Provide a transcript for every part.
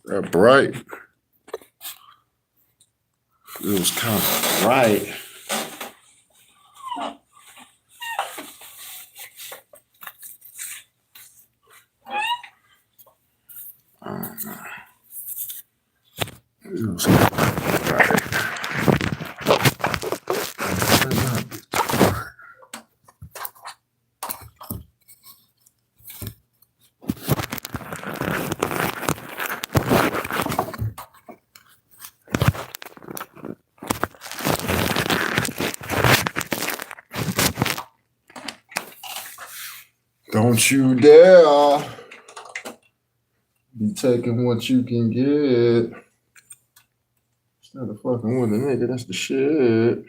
That bright. It was kind of bright. I don't know. It was kind of bright. Don't you dare be taking what you can get. It's not a fucking wooden nigga, that's the shit.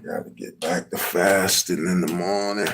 Gotta get back to fasting in the morning.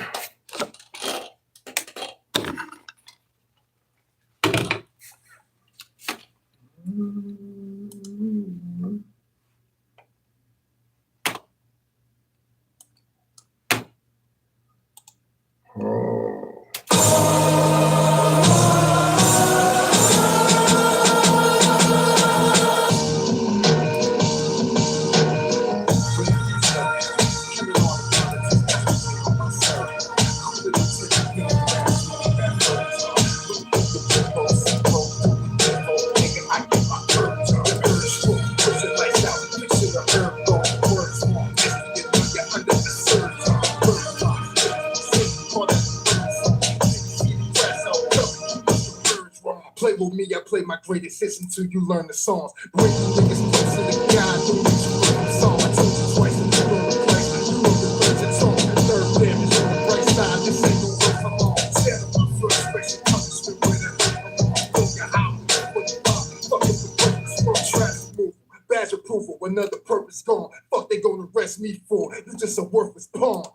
Play with me, I play my greatest hits until you learn the songs. Break you niggas close to the God, don't need you learn the song. I told you twice, and you know the price. You know the words and songs. Third damage on the bright side, this ain't no work for long. Stand on my frustration, punishment with it. Throw your house, what you want, fuck with the purpose. From trash removal, badge approval, another purpose gone. Fuck they gonna arrest me for? You just a worthless pawn.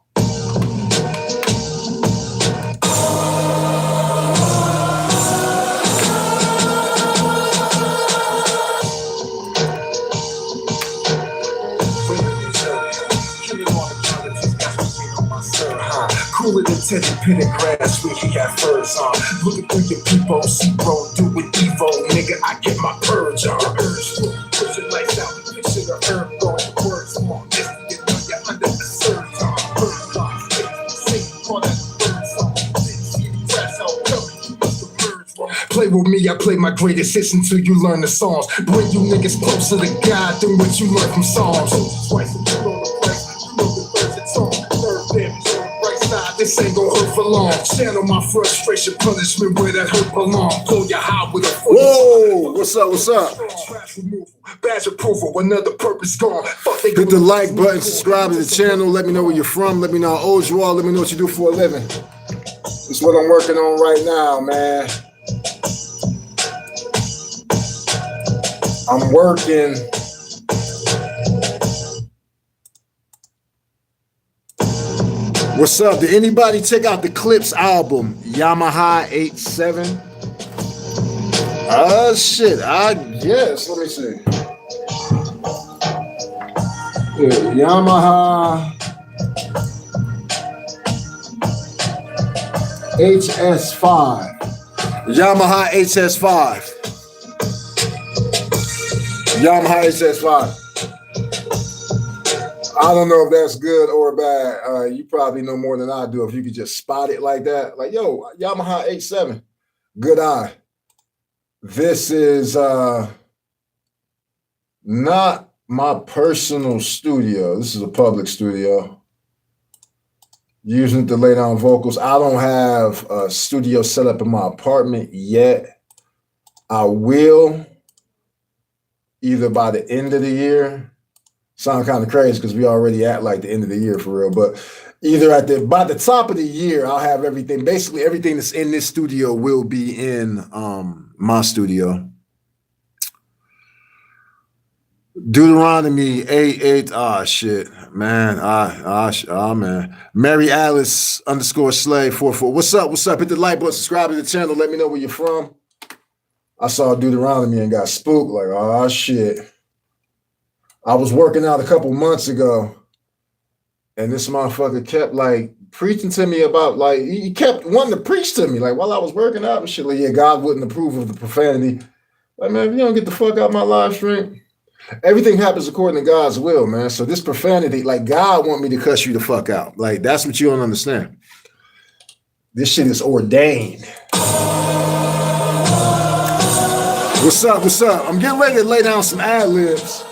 Cooler than Teddy Pendergrass when he had furs on. Looking through your peephole, see bro, do it Evo. Nigga, I get my purge on. Urge to push your lights out. Picture the herb going, words more. If you know you're under the surge on. Bird box, sing for that bird song. See the grass out, you must have merged wrong. Play with me, I play my greatest hits until you learn the songs. Bring you niggas closer to God than what you learn from songs. Twice, and you know the price, you know the words and songs. Third damage. This ain't gon' hurt for long. Channel my frustration, punishment where that hurt belong. Blow your high with a foot. Whoa, what's up, what's up? Trash removal, badge approval, another purpose gone. Fuck, Hit the like button, subscribe to the channel, let me know where you're from, let me know how old you are, let me know what you do for a living. That's what I'm working on right now, man. I'm working. What's up? Did anybody check out the Clips album, Yamaha 87? Shit, I guess. Let me see. Yeah, Yamaha HS5. Yamaha HS5. Yamaha HS5. I don't know if that's good or bad. You probably know more than I do if you could just spot it like that. Like, yo, Yamaha 87. Good eye. This is not my personal studio. This is a public studio. Using it to lay down vocals. I don't have a studio set up in my apartment yet. I will either by the end of the year. Sound kind of crazy because we already at like the end of the year for real, but either by the top of the year, I'll have everything. Basically, everything that's in this studio will be in my studio. Deuteronomy 8:8. Shit, man. Man. Mary Alice _slay 44. What's up? What's up? Hit the like button, subscribe to the channel. Let me know where you're from. I saw Deuteronomy and got spooked. Like, oh shit. I was working out a couple months ago And this motherfucker kept like preaching to me about like he kept wanting to preach to me like while I was working out and shit. Like, yeah, God wouldn't approve of the profanity. Like, man, if you don't get the fuck out my live stream, everything happens according to God's will, man. So this profanity, like God want me to cuss you the fuck out. Like that's what you don't understand. This shit is ordained. What's up? What's up? I'm getting ready to lay down some ad-libs.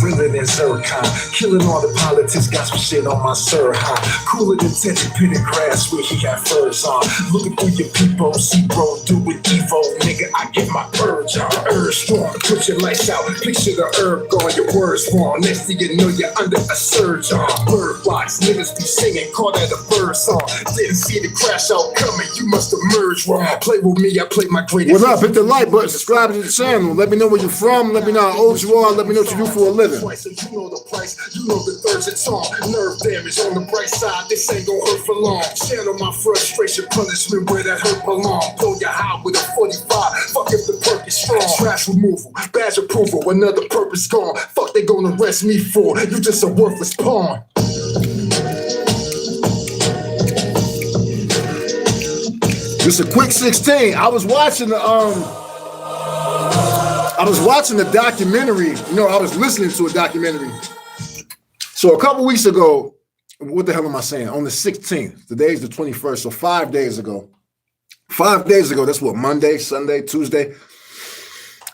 Realer than Zircon, killing all the politics, got some shit on my Sirhan. Cooler than Teddy Pendergrass where he got furs on. Looking through your people, see bro, do it Evo, nigga, I get my purge on. Urge strong, put your lights out, picture the herb going, your words wrong. Next thing you know, you're under a surge on. Bird box, niggas be singing, call that a bird song. Didn't see the crash out coming, you must have merged wrong. Play with me, I play my greatest. What up? Hit the like button, subscribe to the channel. Let me know where you're from. Let me know how old you are. Let me know what you do for a living. So you know the price, you know the thirds it's on. Nerve damage on the bright side, this ain't gon' hurt for long. Channel my frustration, punishment where that hurt belong. Blow your high with a 45, fuck if the perk is strong. Trash removal, badge approval, another purpose gone. Fuck they gonna arrest me for, you just a worthless pawn. Just a quick 16. I was watching the documentary. You know, I was listening to a documentary. So a couple weeks ago, what the hell am I saying? On the 16th, today's the 21st, so 5 days ago. 5 days ago, that's what, Monday, Sunday, Tuesday.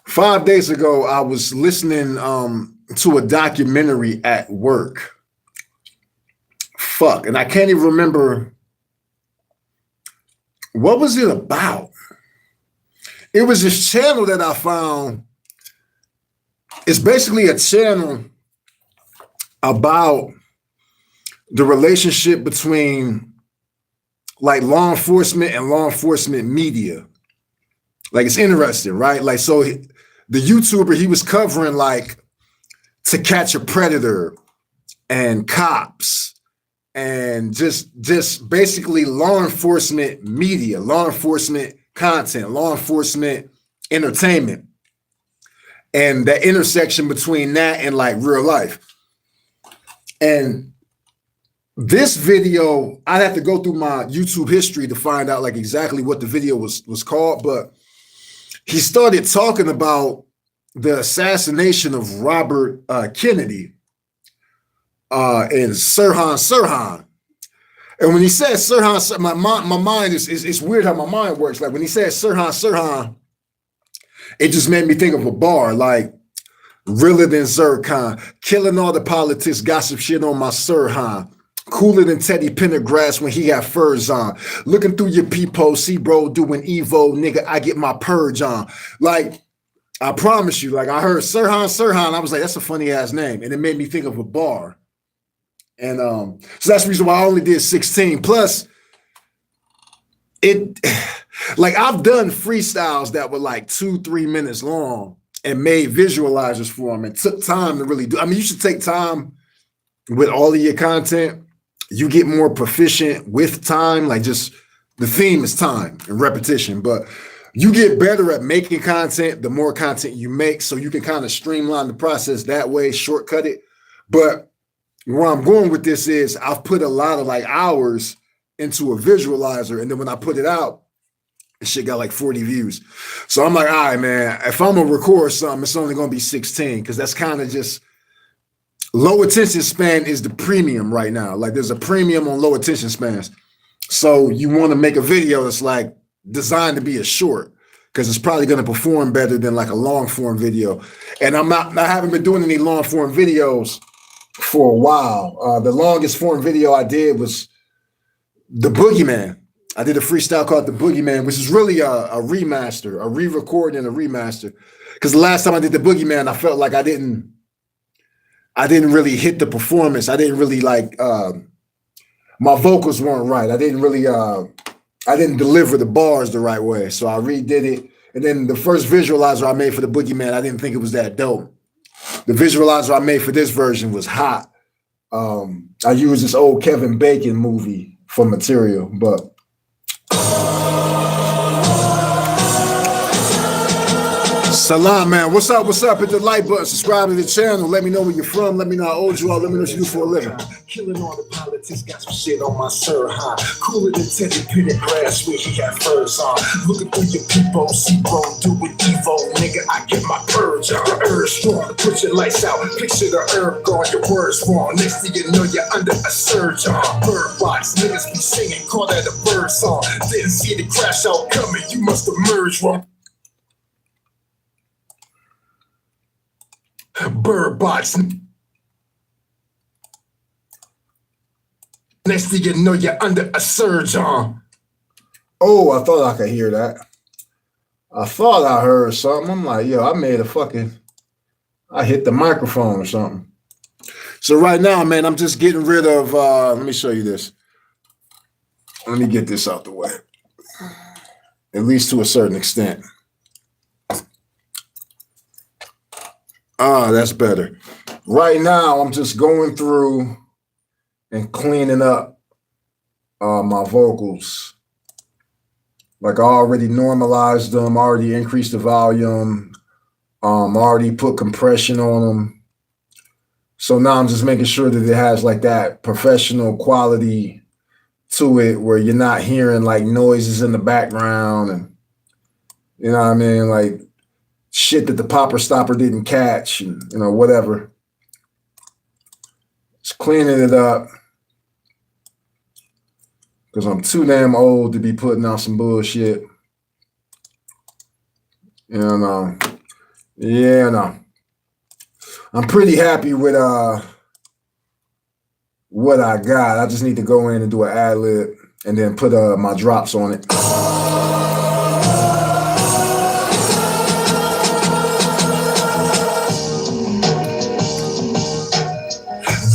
5 days ago, I was listening to a documentary at work. Fuck, and I can't even remember. What was it about? It was this channel that I found. It's basically a channel about the relationship between like law enforcement and law enforcement media. Like it's interesting, right? Like so the YouTuber, he was covering like To Catch a Predator and cops and just basically law enforcement media, law enforcement content, law enforcement entertainment, and that intersection between that and like real life. And this video, I'd have to go through my YouTube history to find out like exactly what the video was called, but he started talking about the assassination of Robert Kennedy and Sirhan. And when he says Sirhan, my mind is it's weird how my mind works. Like when he says Sirhan, it just made me think of a bar, like realer than Zircon, killing all the politics, gossip shit on my Sirhan. Cooler than Teddy Pendergrass when he got furs on. Looking through your peephole, see bro doing Evo, nigga, I get my purge on. Like, I promise you, like I heard Sirhan, I was like, that's a funny ass name. And it made me think of a bar. And so that's the reason why I only did 16. Plus, like I've done freestyles that were like 2-3 minutes long and made visualizers for them and took time to really do. I mean, you should take time with all of your content. You get more proficient with time. Like just the theme is time and repetition, but you get better at making content the more content you make, so you can kind of streamline the process that way, shortcut it. But where I'm going with this is I've put a lot of like hours into a visualizer, and then when I put it out, the shit got like 40 views. So I'm like, all right, man, if I'm gonna record something, it's only gonna be 16, because that's kind of just low attention span is the premium right now. Like there's a premium on low attention spans. So you want to make a video that's like designed to be a short, because it's probably going to perform better than like a long form video. And I haven't been doing any long form videos for a while. The longest form video I did was The Boogeyman. I did a freestyle called The Boogeyman, which is really a remaster, a re-record and a remaster. Because the last time I did The Boogeyman, I felt like I didn't really hit the performance. I didn't really like, my vocals weren't right. I didn't deliver the bars the right way. So I redid it. And then the first visualizer I made for The Boogeyman, I didn't think it was that dope. The visualizer I made for this version was hot. I used this old Kevin Bacon movie for material, but Salam, man. What's up? What's up? Hit the like button. Subscribe to the channel. Let me know where you're from. Let me know how old you are. Let me know what you do for a living. Killing all the politics, got some shit on my sir, huh? Cooler than Teddy Pendergrass, where he got furs on. Looking through your people, see bro, do it Evo, nigga. I get my purge on. Urge strong, put your lights out. Picture the herb gone, your words wrong. Next thing you know, you're under a surge on. Bird box, niggas be singing, call that a bird song. Didn't see the crash out coming, you must have merged wrong. Bird box. Next thing you know, you're under a surge on. Oh, I thought I could hear that. I thought I heard something. I'm like, yo, I hit the microphone or something. So right now, man, I'm just getting rid of, let me show you this. Let me get this out the way. At least to a certain extent. That's better. Right now, I'm just going through and cleaning up my vocals. Like I already normalized them, already increased the volume, already put compression on them. So now I'm just making sure that it has like that professional quality to it where you're not hearing like noises in the background and, you know what I mean? Like shit that the popper stopper didn't catch and, you know, whatever. Just cleaning it up. Because I'm too damn old to be putting out some bullshit. And yeah, no. I'm pretty happy with what I got. I just need to go in and do an ad lib and then put my drops on it.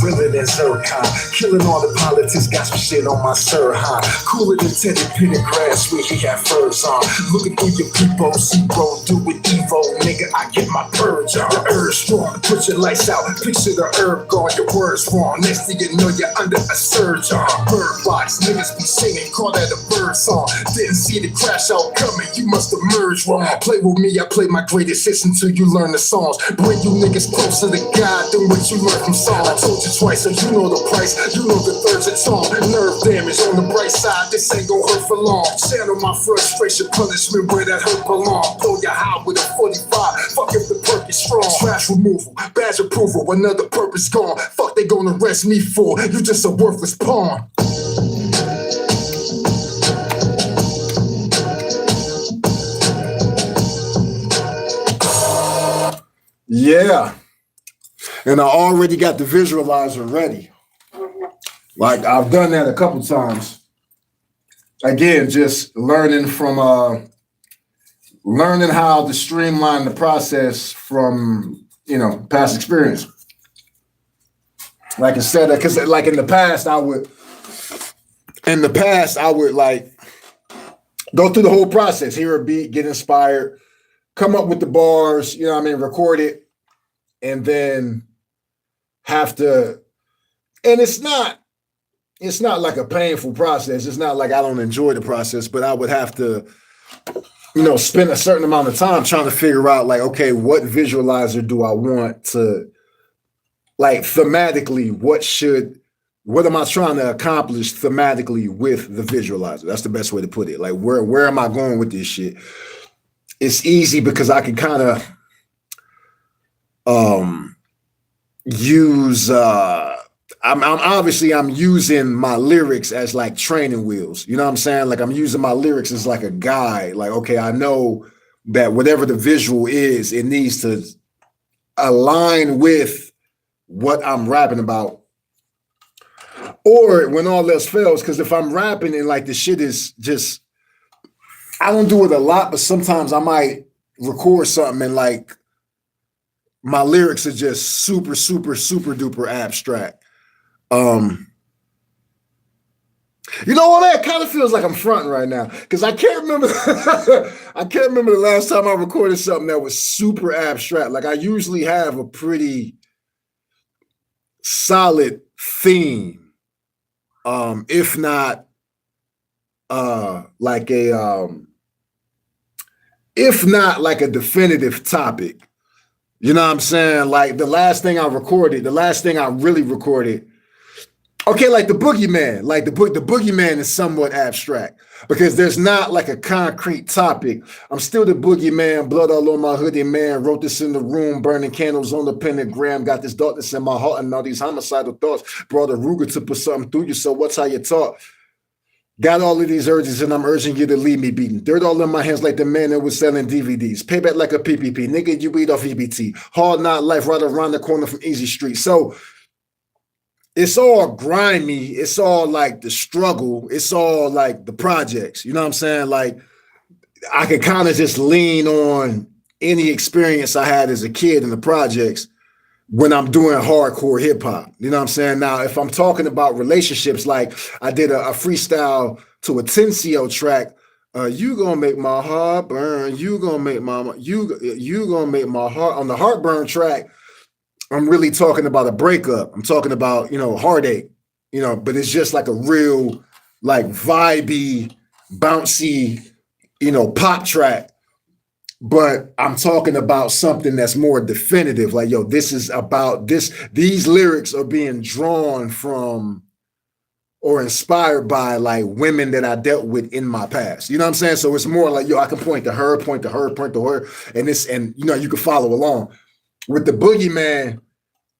Realer than Zircon, killing all the politics, got some shit on my sir, huh? Cooler than Teddy Pendergrass, where he had furs on. Looking through your people, see bro, do it Evo, nigga. I get my purge on. The urge strong, put your lights out. Picture the herb gone, your words wrong. Next thing you know, you're under a surge on. Bird box, niggas be singing, call that a bird song. Didn't see the crash out coming, you must have merged wrong. Play with me, I play my greatest hits until you learn the songs. Bring you niggas closer to God than what you learn from songs. I told you twice, so you know the price. You know the thirds it's on. Nerve damage on the bright side. This ain't gon' hurt for long. Channel my frustration, punishment where that hurt belong. Blow your high with a 45. Fuck if the perk is strong. Trash removal, badge approval. Another purpose gone. Fuck they gonna arrest me for? You just a worthless pawn. Yeah. And I already got the visualizer ready. Like I've done that a couple times. Again, just learning from learning how to streamline the process from, you know, past experience. Like instead of, because like in the past I would like go through the whole process, hear a beat, get inspired, come up with the bars, you know what I mean, record it, and then have to, and it's not like a painful process. It's not like I don't enjoy the process, but I would have to, you know, spend a certain amount of time trying to figure out like, okay, what visualizer do I want to, like thematically, what am I trying to accomplish thematically with the visualizer? That's the best way to put it. Like where am I going with this shit? It's easy because I can kind of use I'm using my lyrics as like training wheels. You know what I'm saying? Like I'm using my lyrics as like a guide. Like, okay, I know that whatever the visual is, it needs to align with what I'm rapping about. Or when all else fails, because if I'm rapping and like the shit is just, I don't do it a lot, but sometimes I might record something and like my lyrics are just super, super, super duper abstract. You know what? That kind of feels like I'm fronting right now because I can't remember. I can't remember the last time I recorded something that was super abstract. Like I usually have a pretty solid theme, if not like if not like a definitive topic. You know what I'm saying? Like the last thing I really recorded. Okay, like the boogeyman. Like the boogeyman is somewhat abstract because there's not like a concrete topic. I'm still the boogeyman, blood all on my hoodie, man. Wrote this in the room, burning candles on the pentagram. Got this darkness in my heart and all these homicidal thoughts. Brought a Ruger to put something through you. So what's how you talk? Got all of these urges and I'm urging you to leave me beaten. Dirt all in my hands like the man that was selling DVDs. Payback like a PPP. Nigga, you eat off EBT. Hard not life right around the corner from Easy Street. So it's all grimy. It's all like the struggle. It's all like the projects. You know what I'm saying? Like I could kind of just lean on any experience I had as a kid in the projects when I'm doing hardcore hip hop. You know what I'm saying? Now, if I'm talking about relationships, like I did a freestyle to a Tensio track. You gonna make my heart burn. You gonna make you gonna make my heart on the heartburn track. I'm really talking about a breakup. I'm talking about, heartache, but it's just like a real, like vibey, bouncy, pop track. But I'm talking about something that's more definitive. Like, yo, this is about this. These lyrics are being drawn from or inspired by like women that I dealt with in my past. You know what I'm saying? So it's more like, yo, I can point to her, point to her, point to her. And you can follow along. With the boogeyman,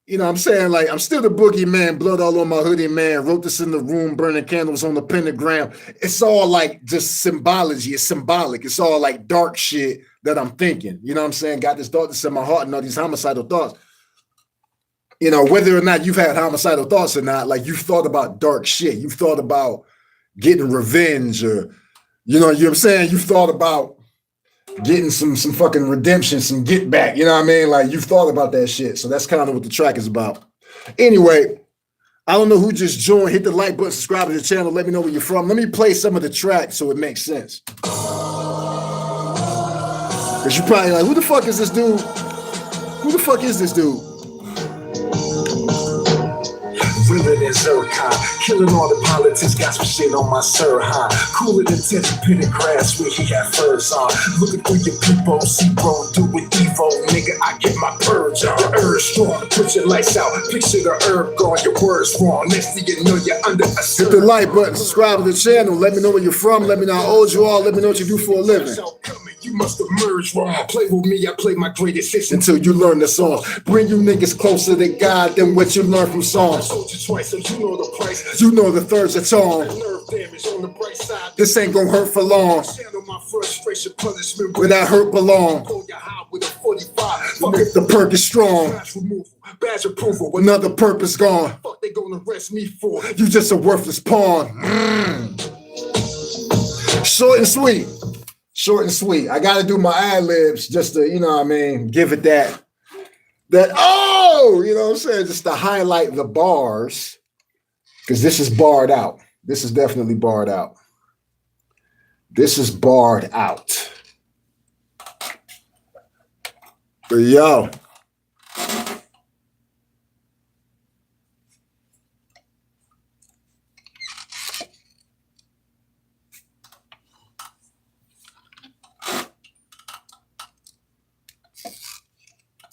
you know what I'm saying? Like, I'm still the boogeyman, blood all on my hoodie, man. Wrote this in the room, burning candles on the pentagram. It's all like just symbology. It's symbolic. It's all like dark shit that I'm thinking. You know what I'm saying? Got this darkness in my heart and all these homicidal thoughts. Whether or not you've had homicidal thoughts or not, like you've thought about dark shit. You've thought about getting revenge or, you know what I'm saying? You've thought about getting some fucking redemption, some get back. You know what I mean? Like you've thought about that shit. So that's kind of what the track is about. Anyway, I don't know who just joined. Hit the like button, subscribe to the channel. Let me know where you're from. Let me play some of the track so it makes sense. Because you're probably like, who the fuck is this dude? Who the fuck is this dude? Realer than Zircon, killing all the politics, got some shit on my Sirhan. Cooler than Teddy Pendergrass where he had furs on. Looking through your people, see bro, do it Evo, nigga, I get my purge on. Urge strong, put your lights out, picture the herb gone, your words wrong. Next thing you know, you're under a hit the like button, subscribe to the channel, let me know where you're from, let me know how old you are, let me know what you do for a living. You must emerge wrong. Play with me, I play my greatest hits until you learn the songs. Bring you niggas closer to God than what you learn from songs. Twice, so you know the price. You know the third's a charm. This ain't gonna hurt for long. Where that hurt belong. The perk is strong. Badge approval. Another purpose gone. Fuck they gonna arrest me for? You just a worthless pawn. Short and sweet. Short and sweet. I got to do my ad-libs just to, give it that, you know what I'm saying? Just to highlight the bars, because this is barred out. This is definitely barred out. This is barred out. But yo.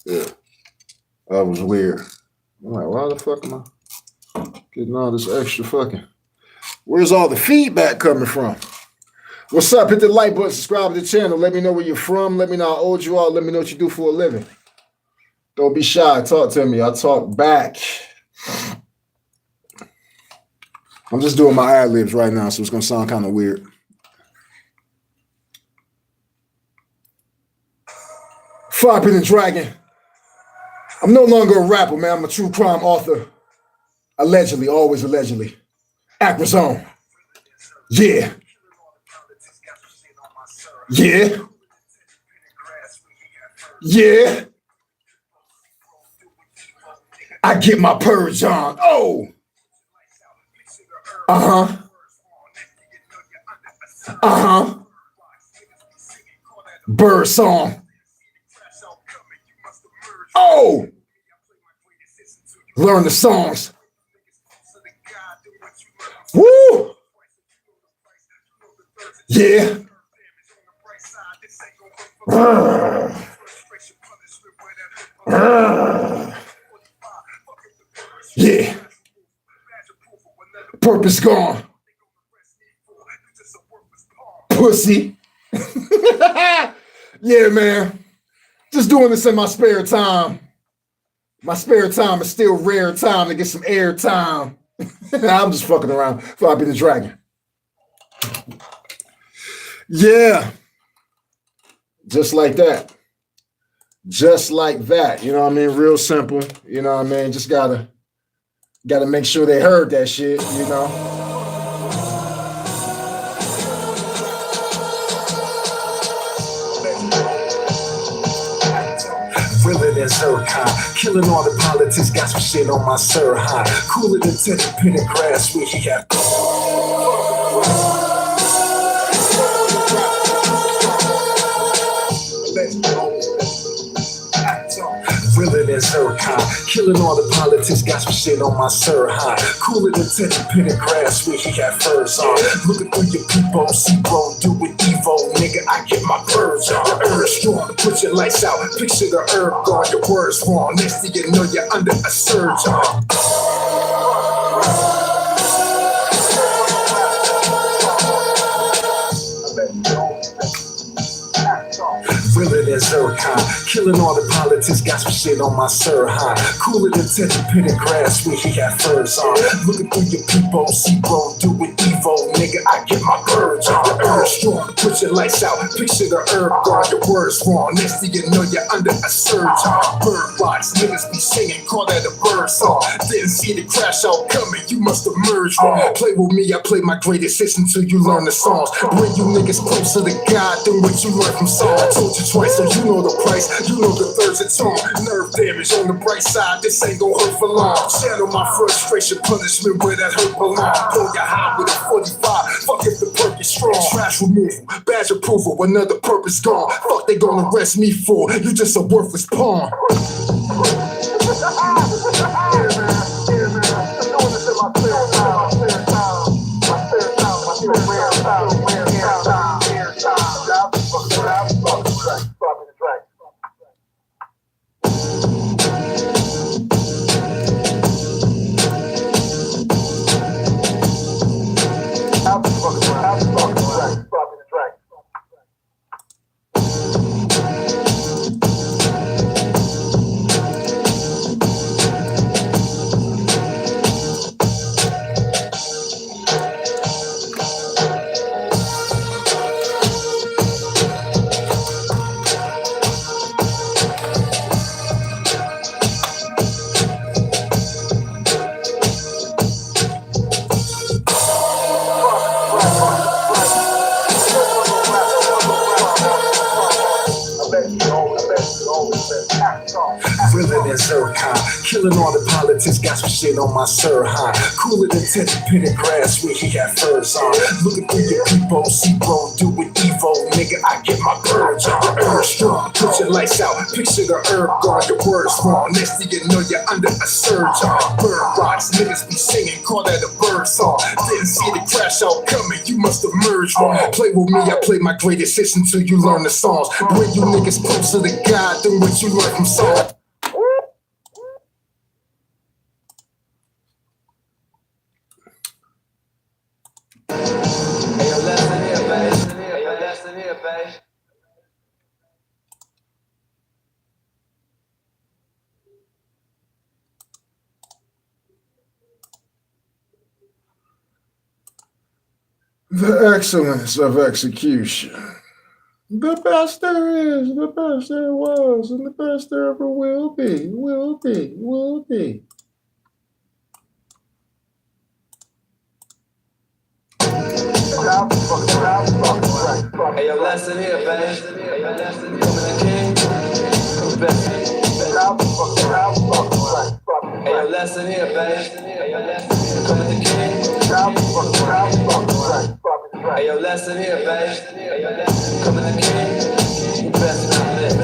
Yeah, that was weird. I'm like, why the fuck am I getting all this extra fucking? Where's all the feedback coming from? What's up? Hit the like button, subscribe to the channel. Let me know where you're from. Let me know how old you are. Let me know what you do for a living. Don't be shy. Talk to me. I'll talk back. I'm just doing my ad-libs right now, so it's going to sound kind of weird. Flopping and Dragon. I'm no longer a rapper, man. I'm a true crime author. Allegedly, always allegedly. Acquazone. Yeah. Yeah. Yeah. I get my purge on. Oh. Uh-huh. Uh-huh. Bird song. Oh. Learn the songs. Woo! Yeah. Yeah. Purpose gone. Pussy. Yeah, man. Just doing this in my spare time. My spare time is still rare time to get some air time. I'm just fucking around. Floppy the Dragon. Yeah. Just like that. Just like that. You know what I mean? Real simple. You know what I mean? Just gotta make sure they heard that shit, you know? Realer than Zircon, killing all the politics, got some shit on my sir high. Cooler than Teddy Pendergrass, where he had. Realer than Zircon, killing all the politics, got some shit on my sir high. Cooler than Teddy Pendergrass, where he had furs on. Looking through your people, see bro, do it Evo, nigga, I get my birds on. Urge strong, put your lights out, picture the herb gone, your words wrong. Next thing you know, you're under a surge on. Realer than Zircon, killing all the politics, got some shit on my sir high. Cooler than Teddy Pendergrass, where he had furs on. Looking through your people, see bro, do it Evo, nigga, I get my birds on. Urge strong, put your lights out, picture the herb gone, your words wrong. Next thing you know, you're under a surge on. Bird box, niggas be singing, call that a bird song. Didn't see the crash out coming, you must have merged wrong. Play with me, I play my greatest hits until you learn the songs. Bring you niggas closer to God than what you learned from songs. I told you twice, so you know the price, you know the thirds of tone. Nerve damage on the bright side, this ain't gon' hurt for long. Channel my frustration, punishment where that hurt belong. Pull your high with a 45, fuck if the perk is strong. Trash removal, badge approval, another purpose gone. Fuck they gonna arrest me for, you just a worthless pawn. Realer than Zircon, killing all the politics, got some shit on my sir high. Cooler than Teddy Pendergrass, where he had furs on. Looking through your people, see bro, do it Evo, nigga, I get my birds on. Urge strong, put your lights out, picture the herb gone, your words wrong. Next thing you know, you're under a surge on. Bird rocks, niggas be singing, call that a bird song. Didn't see the crash out coming, you must have merged wrong. Play with me, I play my greatest hits until you learn the songs. Bring you niggas closer to God than what you learned from songs. Hey, yo, lesson here, babe. Hey, yo, lesson here, babe. The excellence of execution. The best there is, the best there was, and the best there ever will be, will be, will be. Hey, yo, lesson here, babe. Hey, yo, lesson here, man. King. Come back. Hey, yo, lesson here, babe. Hey, yo, lesson here. Come to the king. Hey, yo, lesson here, babe. Hey, yo, lesson. Come to the king. You best not live.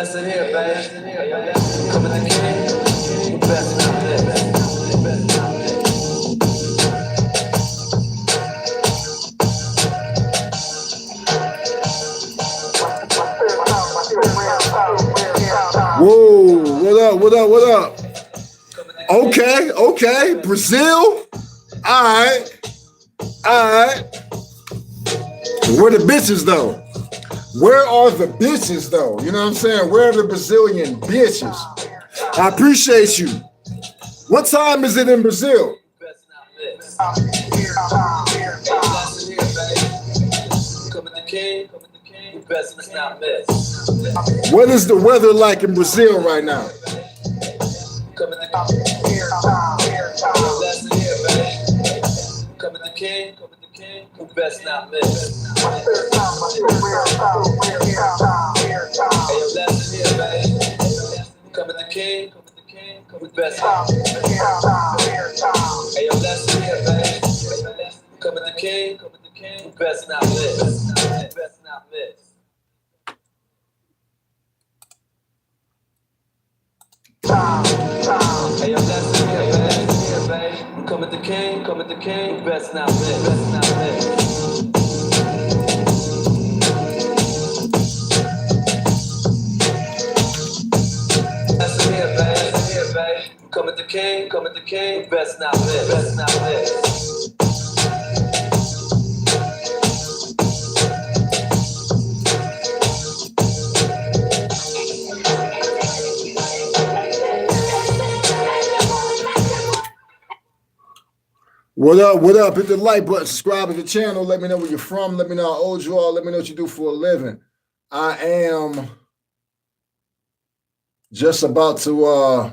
lesson here, baby. Coming to king, you best not miss. You best not miss. Whoa, what up, what up, what up? Okay, okay, Brazil. All right. Where the bitches though? Where are the bitches though? You know what I'm saying? Where are the Brazilian bitches? I appreciate you. What time is it in Brazil? What is the weather like in Brazil right now? Coming to king, who best not miss. Hey, yo, lesson here, baby. Coming to king, who best not miss. Hey, yo, lesson here, baby. Coming to king, who best not miss. Best not miss. Hey, yo, lesson here, baby. Coming to king, who best not miss. Best not miss. Coming to king, best not miss, best not miss. What up, what up? Hit the like button, subscribe to the channel, let me know where you're from, let me know how old you are, let me know what you do for a living. I am just about to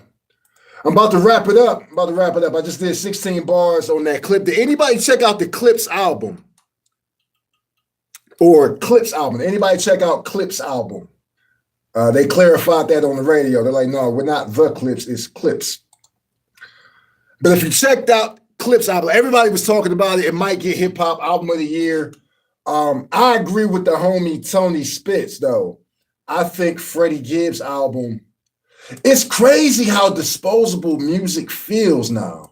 I'm about to wrap it up. I just did 16 bars on that clip. Did anybody check out the Clips album? Or Clips album? Anybody check out Clips album? They clarified that on the radio. They're like, no, we're not the Clips, it's Clips. But if you checked out Clips album, everybody was talking about it. It might get hip hop album of the year. I agree with the homie Tony Spitz, though. I think Freddie Gibbs' album. It's crazy how disposable music feels now.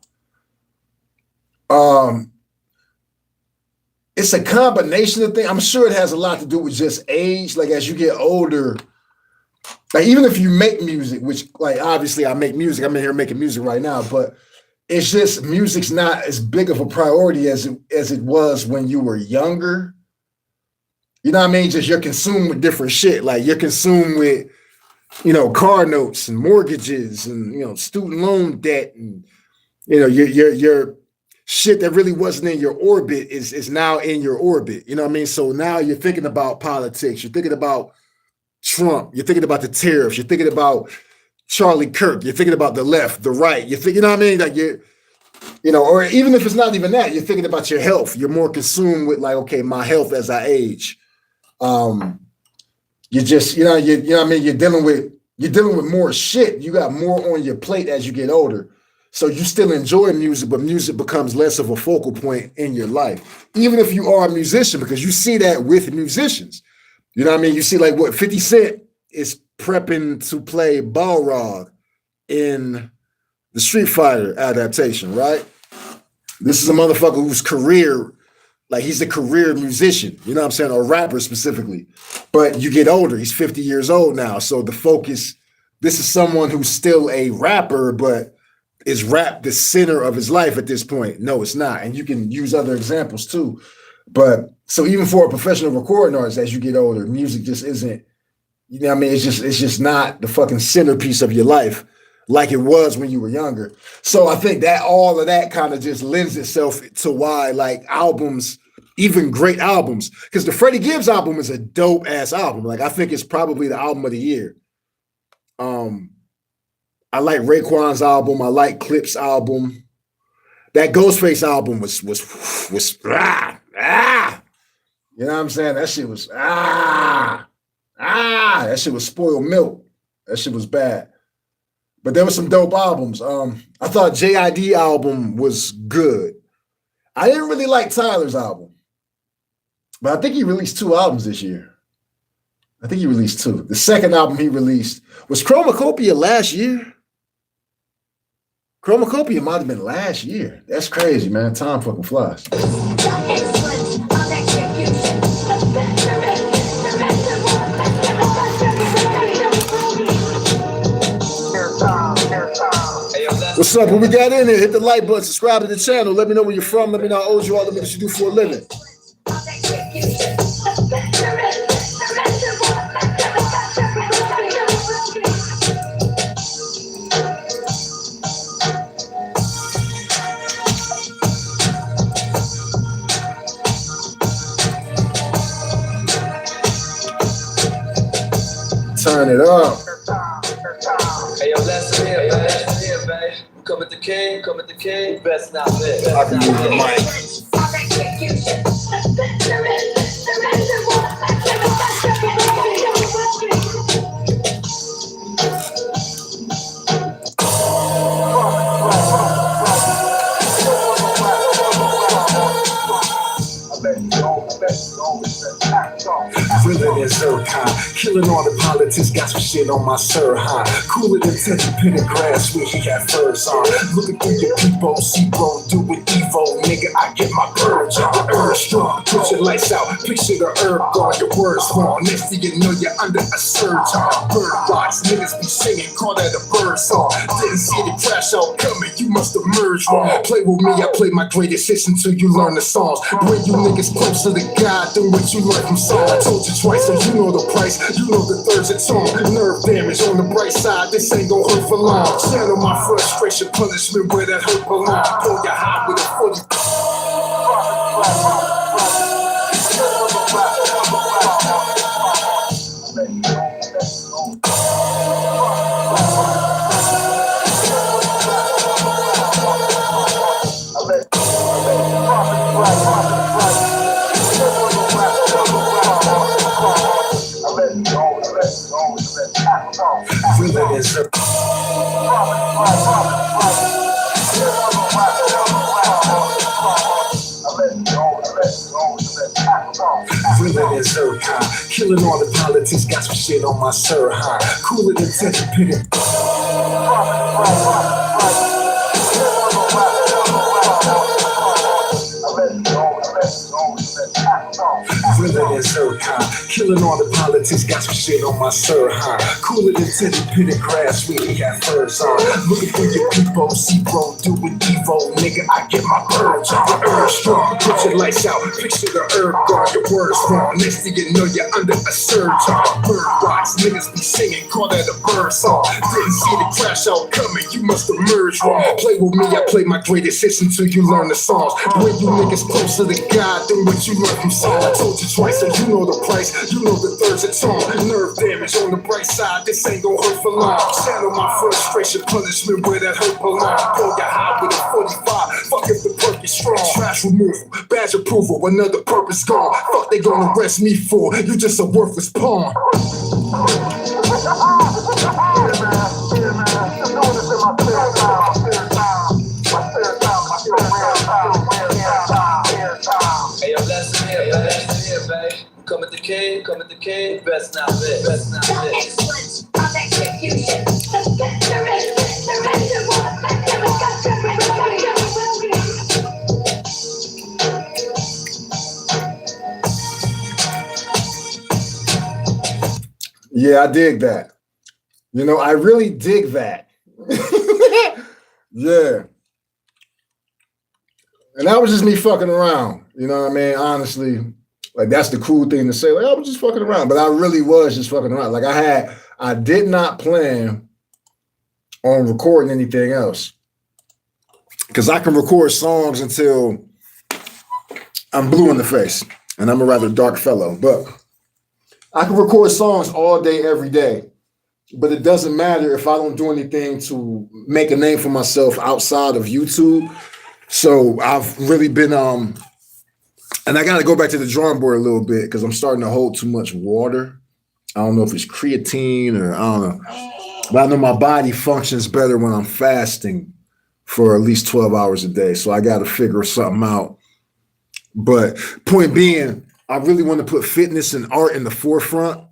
It's a combination of things. I'm sure it has a lot to do with just age. Like as you get older, like even if you make music, which like obviously I make music, I'm in here making music right now, but it's just music's not as big of a priority as it was when you were younger. You know what I mean? Just you're consumed with different shit. Like you're consumed with, you know, car notes and mortgages and, you know, student loan debt and, you know, your shit that really wasn't in your orbit is now in your orbit. You know what I mean? So now you're thinking about politics. You're thinking about Trump. You're thinking about the tariffs. You're thinking about Charlie Kirk. You're thinking about the left, the right. You know what I mean? Like you know, or even if it's not even that, you're thinking about your health. You're more consumed with like, okay, my health as I age. You just, you know what I mean? You're dealing with more shit. You got more on your plate as you get older. So you still enjoy music, but music becomes less of a focal point in your life. Even if you are a musician, because you see that with musicians. You know what I mean? You see like what 50 Cent is prepping to play Balrog in the Street Fighter adaptation, right? This is a motherfucker whose career, like he's a career musician, you know what I'm saying, or rapper specifically. But you get older, he's 50 years old now. So the focus, this is someone who's still a rapper, but is rap the center of his life at this point? No, it's not. And you can use other examples too. But so even for a professional recording artist, as you get older, music just isn't, you know what I mean? It's just not the fucking centerpiece of your life like it was when you were younger. So I think that all of that kind of just lends itself to why like albums, even great albums, because the Freddie Gibbs album is a dope ass album. Like I think it's probably the album of the year. I like Raekwon's album. I like Clips album. That Ghostface album was you know what I'm saying? That shit was that shit was spoiled milk. That shit was bad. But there were some dope albums. I thought JID album was good. I didn't really like Tyler's album, but I think he released 2 albums this year. I think he released 2. The second album he released was Chromacopia last year. Chromacopia might have been last year. That's crazy, man. Time fucking flies. What's up? What we got in here? Hit the like button, subscribe to the channel. Let me know where you're from. Let me know how old you are. Let me know what you do for a living. Turn it up. Hey, yo, listen here, babe. Come at the king, best not bet. I can use the mic. Realer than Zircon, killing all the politics, got some shit on my sir high. Cooler than Teddy Pendergrass when he had furs on. Looking through your people, see bro, do it Evo, nigga. I get my purge on. Urge strong, put your lights out, picture the herb guard, your words wrong. Next thing you know, you're under a surge on. Bird rocks, niggas be singing, call that a bird song. Didn't see the crash out coming, you must have merged wrong. Play with me, I play my greatest hits until you learn the songs. Bring you niggas closer to God than what you learned from song. I told you twice, so you know the price. You know the third's its on. Nerve damage on the bright side. This ain't gon' hurt for long. Channel my frustration, punishment where that hurt belong. Pull your high with a 40. Realer than Zircon. Realer than Zircon, killing all the politics, got some shit on my sir high. Cooler than Teddy Realer than Zircon, killing all the politics, got some shit on my sir high. Cooler than Teddy Pendergrass when he had furs on. Looking for your people, see bro, do it Evo, nigga. I get my purge on. Urge strong, put your lights out, picture the herb guard, your words wrong. Next thing you know, you're under a surge on. Bird rocks, niggas be singing, call that a bird song. Didn't see the crash out coming, you must have merged wrong. Play with me, I play my greatest hits until you learn the songs. Bring you niggas closer to God than what you learned from song. I told you twice, so you know the price. You know the third's its on. Nerve damage on the bright side. This ain't gon' hurt for long. Channel my frustration, punishment where that hurt belong. Pull your high with a 45. Fuck if the perk is strong. Trash removal, badge approval. Another purpose gone. Fuck they gonna arrest me for? You just a worthless pawn. Hey, yo, listen here, babe. Come at the king, best not bet. Yeah, I dig that. You know, I really dig that. Yeah. And that was just me fucking around. You know what I mean? Honestly, like that's the cool thing to say. Like, I was just fucking around. But I really was just fucking around. Like I did not plan on recording anything else. Because I can record songs until I'm blue in the face. And I'm a rather dark fellow. But I can record songs all day, every day. But it doesn't matter if I don't do anything to make a name for myself outside of YouTube. So I've really been, and I got to go back to the drawing board a little bit because I'm starting to hold too much water. I don't know if it's creatine or I don't know. But I know my body functions better when I'm fasting for at least 12 hours a day. So I got to figure something out. But point being, I really want to put fitness and art in the forefront.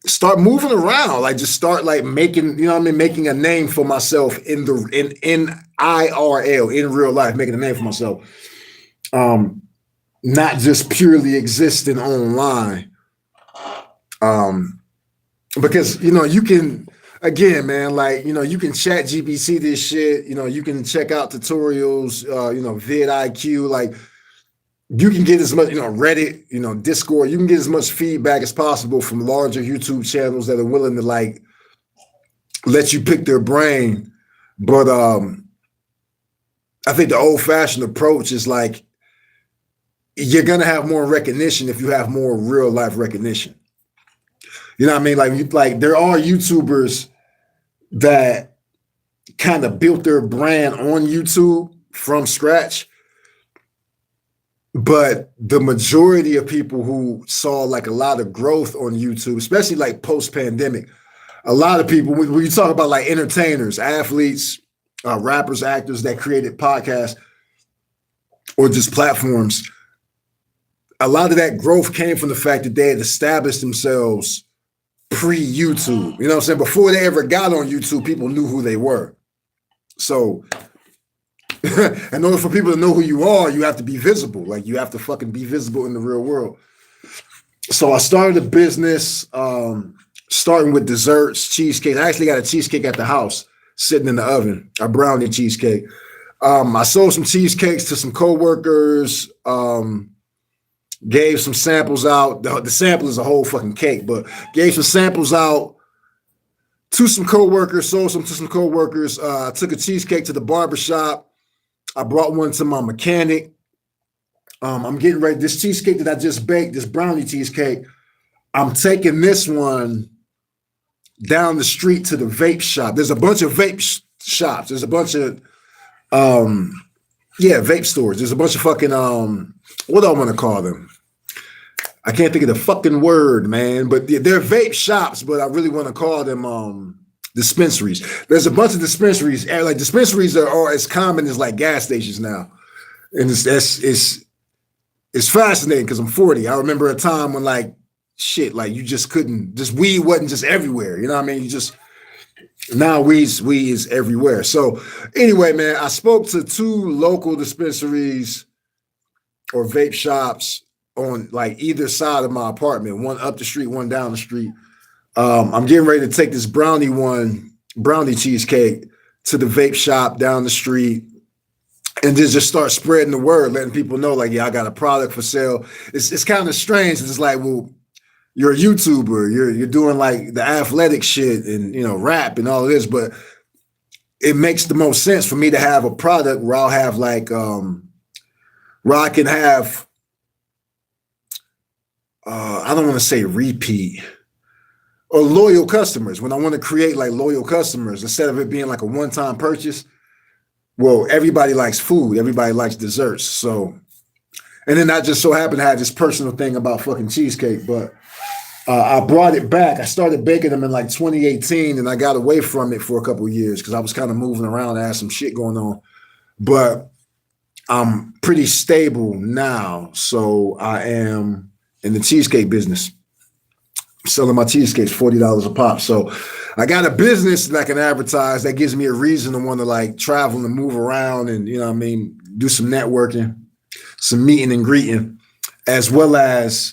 start moving around, like just start like making, you know what I mean, making a name for myself in IRL, in real life, making a name for myself. Not just purely existing online. Because you can, again, man, like you can chat GPT this shit, you can check out tutorials, vidIQ, like you can get as much, Reddit, Discord, you can get as much feedback as possible from larger YouTube channels that are willing to like let you pick their brain. But I think the old-fashioned approach is like you're gonna have more recognition if you have more real life recognition. You know what I mean? Like there are YouTubers that kind of built their brand on YouTube from scratch. But the majority of people who saw like a lot of growth on YouTube, especially like post-pandemic, a lot of people, when you talk about like entertainers, athletes, rappers, actors that created podcasts or just platforms, a lot of that growth came from the fact that they had established themselves pre-YouTube. You know what I'm saying? Before they ever got on YouTube, people knew who they were. So in order for people to know who you are, you have to be visible. Like you have to fucking be visible in the real world. So I started a business, starting with desserts, cheesecake. I actually got a cheesecake at the house sitting in the oven, a brownie cheesecake. I sold some cheesecakes to some coworkers, gave some samples out. The sample is a whole fucking cake, but gave some samples out to some coworkers, sold some to some coworkers. I took a cheesecake to the barbershop. I brought one to my mechanic. I'm getting ready. This cheesecake that I just baked, this brownie cheesecake, I'm taking this one down the street to the vape shop. There's a bunch of vape shops. There's a bunch of, vape stores. There's a bunch of fucking, what do I want to call them? I can't think of the fucking word, man. But they're vape shops, but I really want to call them dispensaries. There's a bunch of dispensaries. Like dispensaries are as common as like gas stations now, and it's fascinating because I'm 40. I remember a time when like shit, like you just couldn't, just weed wasn't just everywhere. You know what I mean? Now weed is everywhere. So anyway, man, I spoke to 2 local dispensaries or vape shops on like either side of my apartment, one up the street, one down the street. I'm getting ready to take this brownie cheesecake to the vape shop down the street and just start spreading the word, letting people know like, yeah, I got a product for sale. It's kind of strange. It's like, well, you're a YouTuber, you're doing like the athletic shit and, rap and all of this, but it makes the most sense for me to have a product where I'll have like, where I can have, I don't want to say repeat, or loyal customers. When I want to create like loyal customers, instead of it being like a one-time purchase, well, everybody likes food. Everybody likes desserts. So, and then I just so happen to have this personal thing about fucking cheesecake, but I brought it back. I started baking them in like 2018 and I got away from it for a couple of years because I was kind of moving around. I had some shit going on, but I'm pretty stable now. So I am in the cheesecake business, selling my cheesecakes $40 a pop. So I got a business that I can advertise that gives me a reason to want to like travel and move around and, do some networking, some meeting and greeting, as well as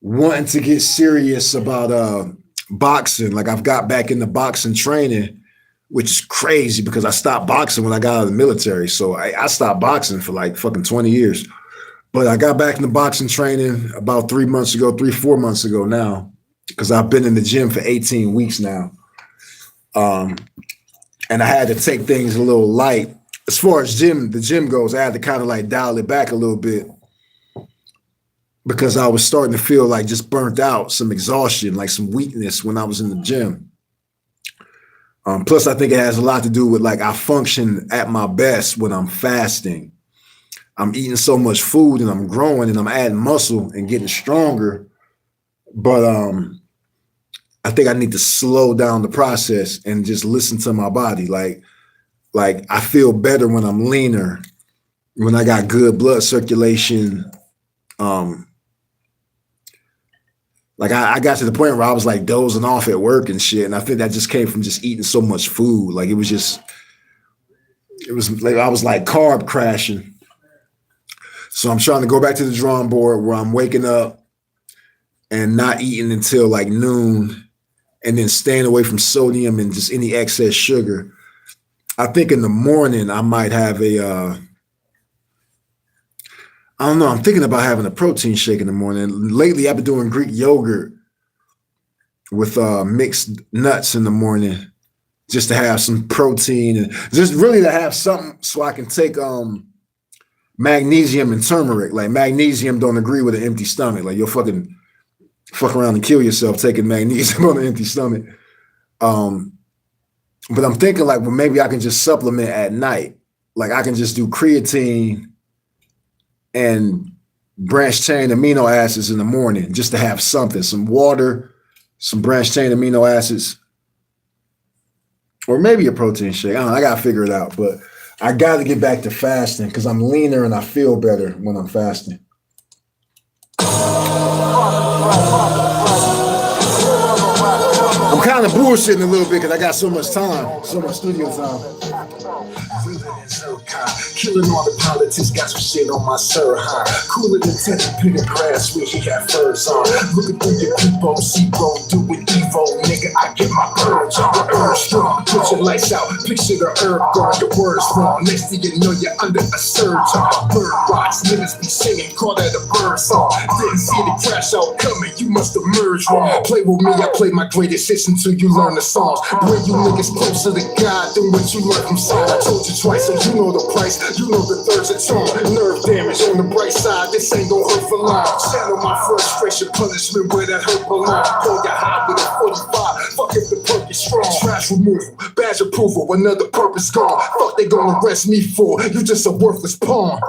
wanting to get serious about boxing. Like I've got back into boxing training, which is crazy because I stopped boxing when I got out of the military. So I stopped boxing for like fucking 20 years. But I got back into boxing training about 4 months ago now, because I've been in the gym for 18 weeks now. And I had to take things a little light. As far as the gym goes, I had to kind of like dial it back a little bit because I was starting to feel like just burnt out, some exhaustion, like some weakness when I was in the gym. Plus, I think it has a lot to do with like I function at my best when I'm fasting. I'm eating so much food and I'm growing and I'm adding muscle and getting stronger. But I think I need to slow down the process and just listen to my body. Like I feel better when I'm leaner, when I got good blood circulation. Like I got to the point where I was like dozing off at work and shit. And I think that just came from just eating so much food. Like it was like I was like carb crashing. So I'm trying to go back to the drawing board where I'm waking up and not eating until like noon, and then staying away from sodium and just any excess sugar. I think in the morning I might have I don't know. I'm thinking about having a protein shake in the morning. Lately, I've been doing Greek yogurt with mixed nuts in the morning, just to have some protein and just really to have something so I can take magnesium and turmeric. Like magnesium don't agree with an empty stomach. Like you'll fucking fuck around and kill yourself taking magnesium on an empty stomach. But I'm thinking like, well, maybe I can just supplement at night. Like I can just do creatine and branched chain amino acids in the morning just to have something, some water, some branched chain amino acids, or maybe a protein shake. I don't know, I gotta figure it out, but I gotta get back to fasting because I'm leaner and I feel better when I'm fasting. I'm kind of bullshitting a little bit because I got so much time, so much studio time. Killing all the politics, got some shit on my sir, huh? Cooler than tender pin of grass, where he got furs on. Looking through your people, see bro, do it Evo, nigga. I get my purge on. The herb strong, put your lights out, picture the herb gone, your words wrong. Next thing you know, you're under a surge on. Bird rocks, niggas be singing, call that a bird song. Didn't see the crash out coming, you must have merged wrong. Play with me, I play my greatest hits until you learn the songs. Bring you niggas closer to God than what you learned from songs. I told you twice, so you know the price. You know the third's a tone. Nerve damage on the bright side. This ain't gon' hurt for long. Channel my frustration, punishment where that hurt belong. Pull your high with a 45. Fuck if the perk is strong. Trash removal, badge approval. Another purpose gone. Fuck they gonna arrest me for? You just a worthless pawn.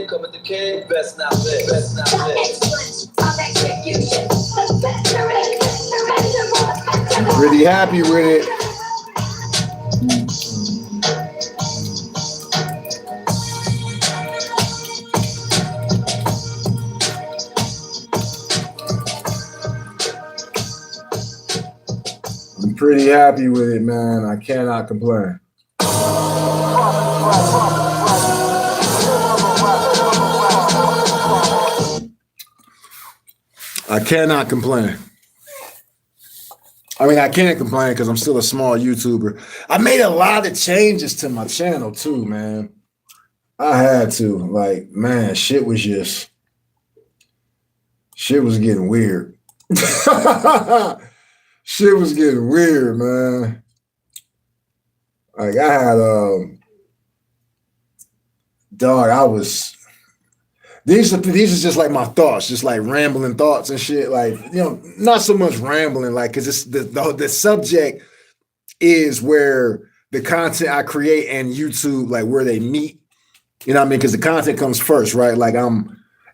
Come at the king, best not live, best not live. I'm pretty happy with it. I'm pretty happy with it, man. I cannot complain. I cannot complain. I mean, I can't complain because I'm still a small YouTuber. I made a lot of changes to my channel too, man. I had to. Like, man, shit was getting weird. Shit was getting weird, man. Like I had these are just like my thoughts, just like rambling thoughts and shit. Like, you know, not so much rambling, like, because it's the subject is where the content I create and YouTube, like where they meet. You know what I mean? Because the content comes first, right? Like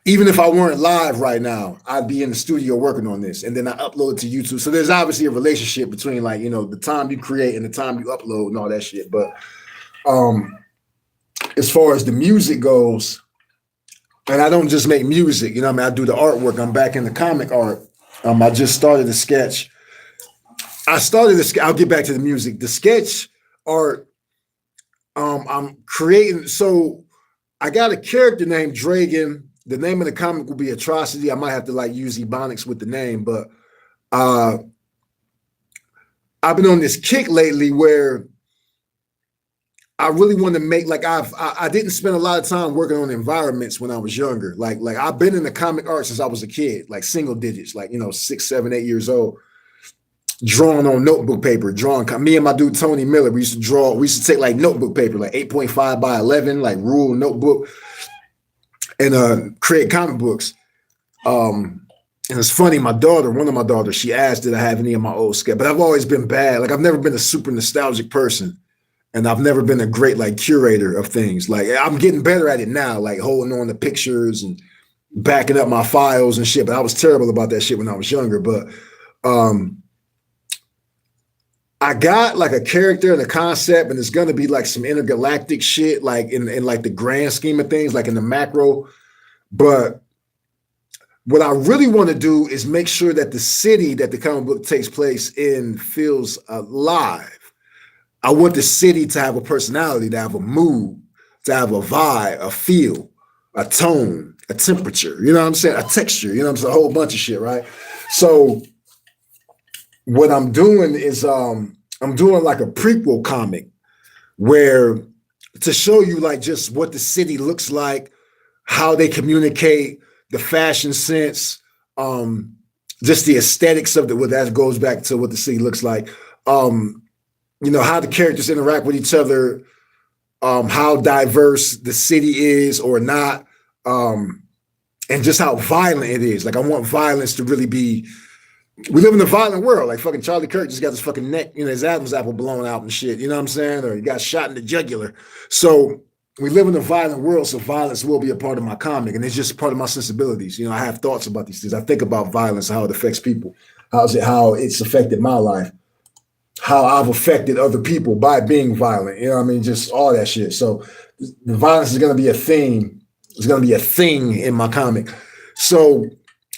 even if I weren't live right now, I'd be in the studio working on this, and then I upload it to YouTube. So there's obviously a relationship between, like, you know, the time you create and the time you upload and all that shit. But as far as the music goes, and I don't just make music, you know what I mean? I do the artwork. I'm back in the comic art. I just started a sketch. I'll get back to the music. The sketch art, I'm creating. So I got a character named Dragon. The name of the comic will be Atrocity. I might have to like use Ebonics with the name, but I've been on this kick lately where I really want to make, like, I didn't spend a lot of time working on environments when I was younger. Like I've been in the comic art since I was a kid, like single digits, like, you know, 6, 7, 8 years old, drawing on notebook paper, me and my dude, Tony Miller, we used to take like notebook paper, like 8.5 by 11, like rule notebook, and create comic books. And it's funny, one of my daughters, she asked did I have any of my old sketch, but I've always been bad. Like I've never been a super nostalgic person. And I've never been a great like curator of things. Like I'm getting better at it now, like holding on to pictures and backing up my files and shit. But I was terrible about that shit when I was younger. But I got like a character and a concept, and it's gonna be like some intergalactic shit, like in like the grand scheme of things, like in the macro. But what I really want to do is make sure that the city that the comic book takes place in feels alive. I want the city to have a personality, to have a mood, to have a vibe, a feel, a tone, a temperature, you know what I'm saying? A texture, you know what I'm saying? A whole bunch of shit, right? So what I'm doing is I'm doing like a prequel comic where to show you like just what the city looks like, how they communicate, the fashion sense, just the aesthetics of the what that goes back to what the city looks like. You know, how the characters interact with each other, how diverse the city is or not, and just how violent it is. Like I want violence to really be. We live in a violent world. Like fucking Charlie Kirk just got his fucking neck, you know, his Adam's apple blown out and shit. You know what I'm saying? Or he got shot in the jugular. So we live in a violent world, so violence will be a part of my comic, and it's just part of my sensibilities. You know, I have thoughts about these things. I think about violence, how it affects people, how it's affected my life, how I've affected other people by being violent. You know what I mean? Just all that shit. So the violence is going to be a theme. It's going to be a thing in my comic. So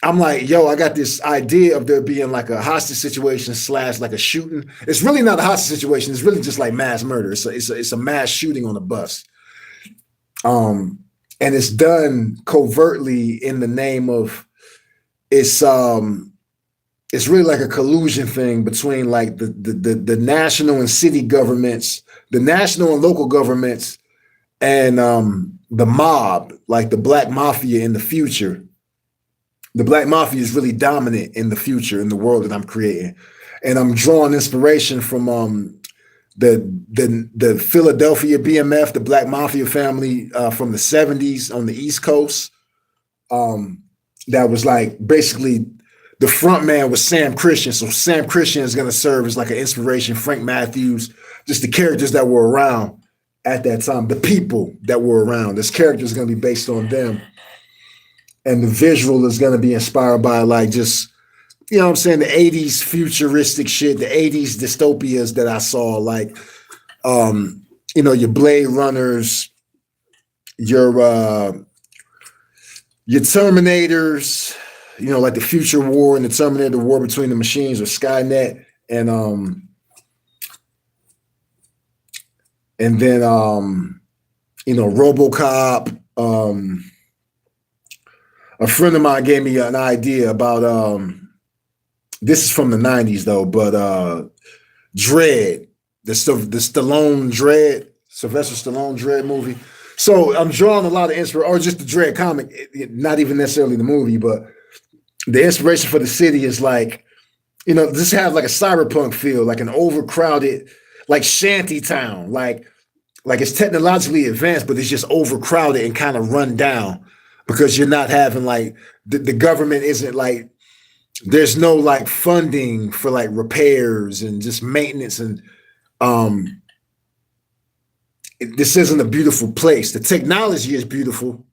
I'm like, yo, I got this idea of there being like a hostage situation / like a shooting. It's really not a hostage situation. It's really just like mass murder. It's a mass shooting on a bus. And it's done covertly in the name of it's really like a collusion thing between like the national and city governments, the national and local governments, and the mob, like the Black Mafia in the future. The Black Mafia is really dominant in the future in the world that I'm creating, and I'm drawing inspiration from the Philadelphia BMF, the Black Mafia family from the 70s on the East Coast. That was like basically the front man was Sam Christian. So Sam Christian is going to serve as like an inspiration. Frank Matthews, just the characters that were around at that time, the people that were around. This character is going to be based on them. And the visual is going to be inspired by like just, you know what I'm saying, the 80s futuristic shit, the 80s dystopias that I saw, like, you know, your Blade Runners, your Terminators, you know, like the Future War and the Terminator War between the machines, or Skynet, and then you know, RoboCop. A friend of mine gave me an idea about this is from the 90s though, but Dredd, the Stallone Dredd, Sylvester Stallone Dredd movie. So I'm drawing a lot of inspiration, or just the Dredd comic, not even necessarily the movie, but the inspiration for the city is like, you know, this has like a cyberpunk feel, like an overcrowded, like shanty town, like it's technologically advanced, but it's just overcrowded and kind of run down because you're not having like the government isn't like, there's no like funding for like repairs and just maintenance, and this isn't a beautiful place. The technology is beautiful.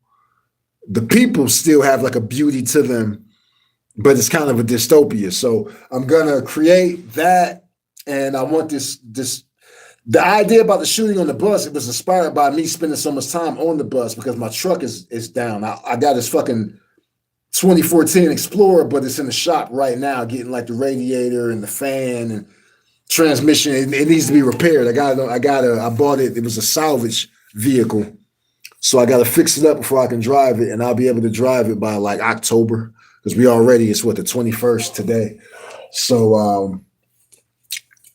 The people still have like a beauty to them, but it's kind of a dystopia. So I'm gonna create that, and I want this. The idea about the shooting on the bus, it was inspired by me spending so much time on the bus because my truck is down. I got this fucking 2014 Explorer, but it's in the shop right now, getting like the radiator and the fan and transmission. It needs to be repaired. I bought it. It was a salvage vehicle, so I got to fix it up before I can drive it, and I'll be able to drive it by like October, because it's what, the 21st today. So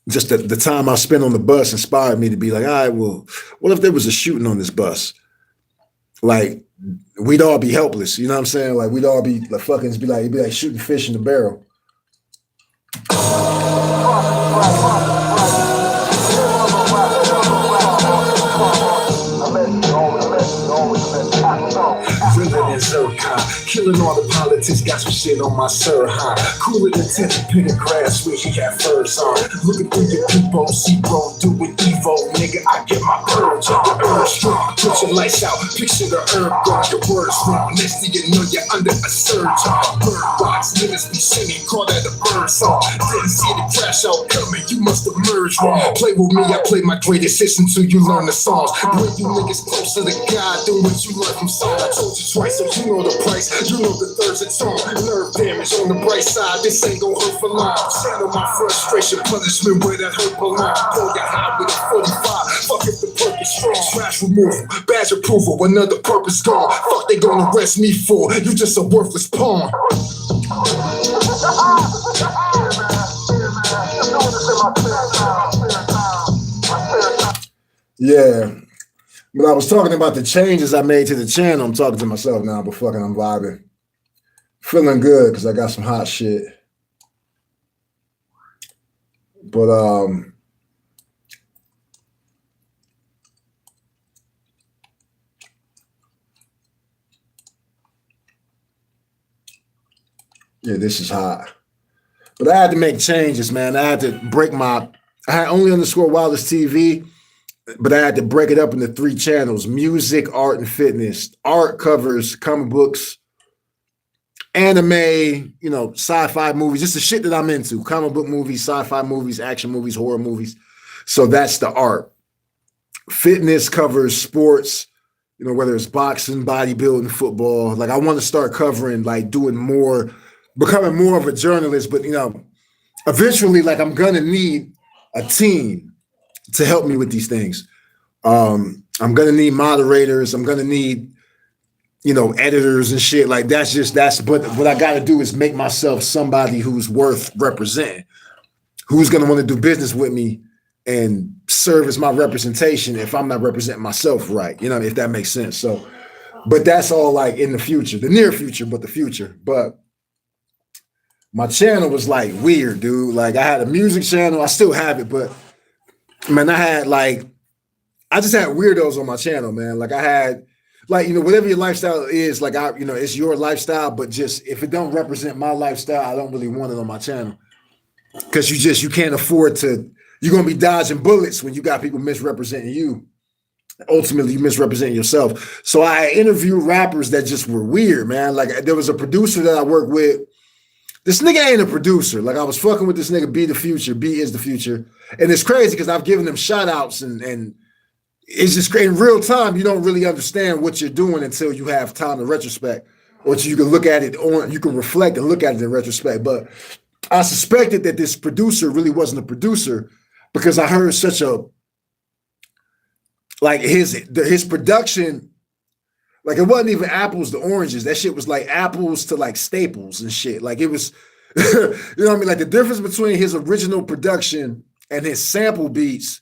just the time I spent on the bus inspired me to be like, all right, well, what if there was a shooting on this bus? Like, we'd all be helpless. You know what I'm saying? Like, we'd all be like fucking it'd be like shooting fish in the barrel. Living in Zircon, Killing all the politics, got some shit on my sir, huh? Cooler than tinted pit of grass, where he had furs on. Looking through your people, see bro doing Evo, nigga, I get my purge on. The herb strong, put your lights out, picture the herb gone, your words wrong. Next thing you know, you're under a surge on. Bird box, niggas be singing, call that a bird song. Didn't see the crash out coming, you must have merged wrong. Play with me, I play my greatest hits until you learn the songs. Bring you niggas closer to God than what you learn from song. I told you twice, so you know the price. You know the third's a tone. Nerve damage on the bright side, this ain't gon' hurt for long. Channel my frustration, punishment where that hurt belong. Blow your high with a 45, fuck if the perk is strong. Trash removal, badge approval, another purpose gone. Fuck they gonna arrest me for, you just a worthless pawn. Yeah. But I was talking about the changes I made to the channel. I'm talking to myself now, but fucking I'm vibing. Feeling good because I got some hot shit. But yeah, this is hot. But I had to make changes, man. I had to break I had only _Wallace TV, but I had to break it up into 3 channels: music, art, and fitness. Art covers comic books, anime, you know, sci-fi movies, just the shit that I'm into. Comic book movies, sci-fi movies, action movies, horror movies. So that's the art. Fitness covers sports, you know, whether it's boxing, bodybuilding, football. Like I want to start covering, like doing more, becoming more of a journalist, but you know, eventually, like I'm gonna need a team to help me with these things. I'm gonna need moderators. I'm gonna need, you know, editors and shit. Like but what I gotta do is make myself somebody who's worth representing, who's gonna want to do business with me and serve as my representation if I'm not representing myself right. You know, if that makes sense. So, but that's all like in the future, the near future, but the future. But my channel was like weird, dude. Like I had a music channel. I still have it, but man, I just had weirdos on my channel, man. Like I had, like, you know, whatever your lifestyle is, like you know, it's your lifestyle, but just if it don't represent my lifestyle, I don't really want it on my channel. Because you can't afford to, you're gonna be dodging bullets when you got people misrepresenting you. Ultimately, you misrepresent yourself. So I interviewed rappers that just were weird, man. Like there was a producer that I worked with. This nigga ain't a producer. Like I was fucking with this nigga, Be the Future. Be is the future. And it's crazy because I've given them shout outs and it's just in real time. You don't really understand what you're doing until you have time to retrospect, or until you can look at it you can reflect and look at it in retrospect. But I suspected that this producer really wasn't a producer because I heard such a, like his production, like it wasn't even apples to oranges. That shit was like apples to like Staples and shit. Like it was, you know what I mean? Like the difference between his original production and his sample beats,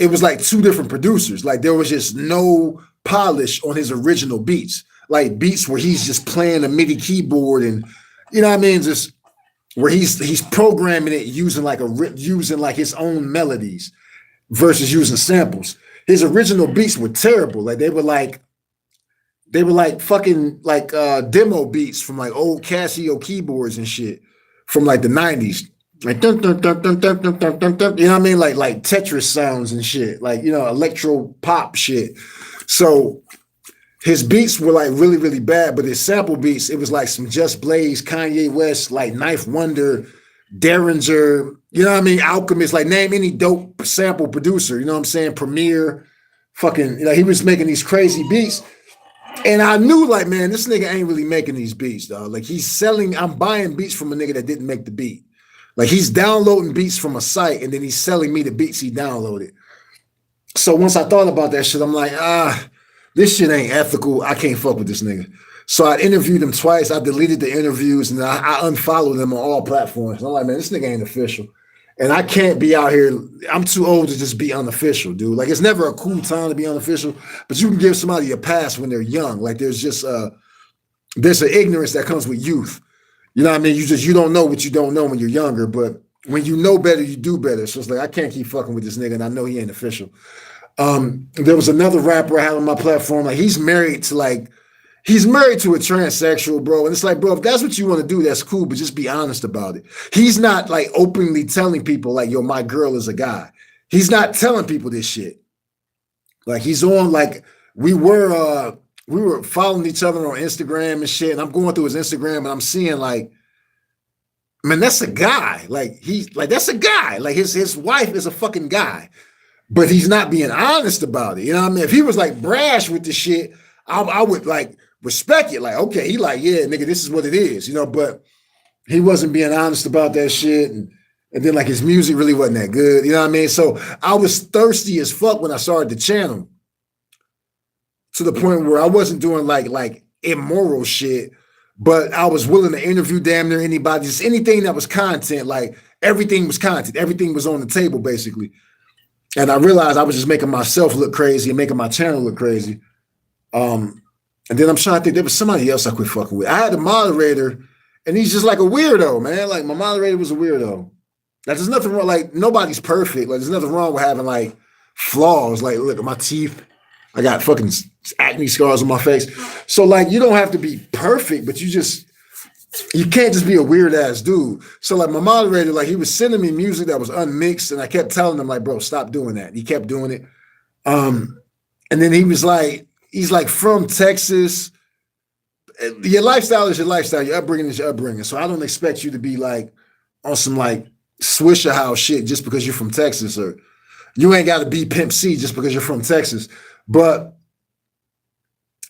it was like 2 different producers. Like there was just no polish on his original beats. Like beats where he's just playing a MIDI keyboard and, you know what I mean? Just where he's programming it using like his own melodies versus using samples. His original beats were terrible. Like they were like fucking like demo beats from like old Casio keyboards and shit from like the 90s. Like dun, dun, dun, dun, dun, dun, dun, dun, dun, you know what I mean? Like Tetris sounds and shit. Like, you know, electro pop shit. So his beats were like really, really bad, but his sample beats, it was like some Just Blaze, Kanye West, like Knife Wonder, Derringer, you know what I mean? Alchemist, like name any dope sample producer, you know what I'm saying? Premier, fucking, you know, he was making these crazy beats. And I knew like, man, this nigga ain't really making these beats, dog. Like I'm buying beats from a nigga that didn't make the beat. Like he's downloading beats from a site and then he's selling me the beats he downloaded. So once I thought about that shit, I'm like, this shit ain't ethical. I can't fuck with this nigga. So I interviewed him twice. I deleted the interviews and I unfollowed him on all platforms. I'm like, man, this nigga ain't official. And I can't be out here. I'm too old to just be unofficial, dude. Like it's never a cool time to be unofficial, but you can give somebody a pass when they're young. Like there's just there's an ignorance that comes with youth. You know what I mean? You don't know what you don't know when you're younger, but when you know better, you do better. So it's like I can't keep fucking with this nigga, and I know he ain't official. There was another rapper I had on my platform. Like he's married to like He's married to a transsexual, bro. And it's like, bro, if that's what you want to do, that's cool, but just be honest about it. He's not like openly telling people like, yo, my girl is a guy. He's not telling people this shit. Like he's on like we were following each other on Instagram and shit. And I'm going through his Instagram and I'm seeing like, man, that's a guy. Like that's a guy. Like his wife is a fucking guy. But he's not being honest about it. You know what I mean? If he was like brash with the shit, I would like respect it. Like, okay, he like, yeah, nigga, this is what it is, you know, but he wasn't being honest about that shit. And then like his music really wasn't that good. You know what I mean? So I was thirsty as fuck when I started the channel to the point where I wasn't doing like immoral shit, but I was willing to interview damn near anybody, just anything that was content. Like everything was content. Everything was on the table basically. And I realized I was just making myself look crazy and making my channel look crazy. And then I'm trying to think, there was somebody else I quit fucking with. I had a moderator and he's just like a weirdo, man. Like my moderator was a weirdo. Like there's nothing wrong, like nobody's perfect. Like there's nothing wrong with having like flaws. Like look at my teeth. I got fucking acne scars on my face. So like you don't have to be perfect, but you can't just be a weird ass dude. So like my moderator, like he was sending me music that was unmixed and I kept telling him like, bro, stop doing that. He kept doing it. And then he's like from Texas. Your lifestyle is your lifestyle. Your upbringing is your upbringing. So I don't expect you to be like on some like Swisher House shit just because you're from Texas, or you ain't got to be Pimp C just because you're from Texas. But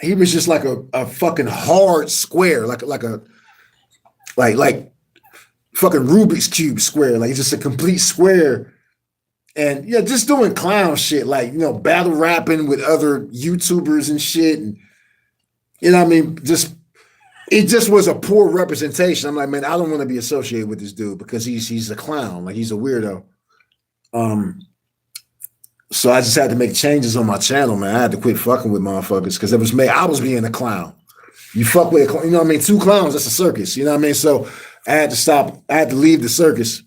he was just like a fucking hard square, like fucking Rubik's Cube square, like just a complete square. And yeah, just doing clown shit, like, you know, battle rapping with other YouTubers and shit. And, you know what I mean? It just was a poor representation. I'm like, man, I don't want to be associated with this dude because he's a clown. Like he's a weirdo. So I just had to make changes on my channel, man. I had to quit fucking with motherfuckers because I was being a clown. You fuck with, you know what I mean? Two clowns, that's a circus. You know what I mean? So I had to stop. I had to leave the circus.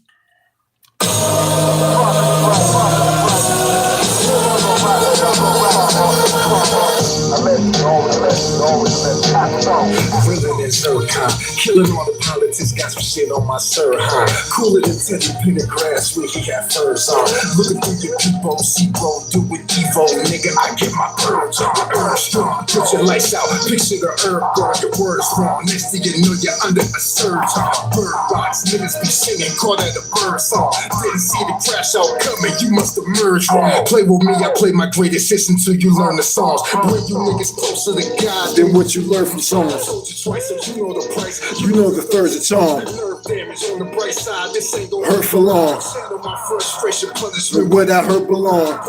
Killing all the politics, got some shit on my sir, huh? Cooler than Teddy Pendergrass, where he had furs on. Looking through your people, see bro, do it Evo, nigga. I get my purge on, urge strong. Put your lights out, picture the herb guard, your words wrong. Next thing you know, you're under a surge on. Bird rocks, niggas be singing, call that a bird song. Didn't see the crash out coming, you must have merged wrong. Play with me, I play my greatest hits until you learn the songs. Bring you niggas closer to God than what you learn from songs. Twice, so you know the price. You know the third's a charm. Nerve damage on the bright side. This ain't gonna hurt for long. My frustration punishment where that hurt belong.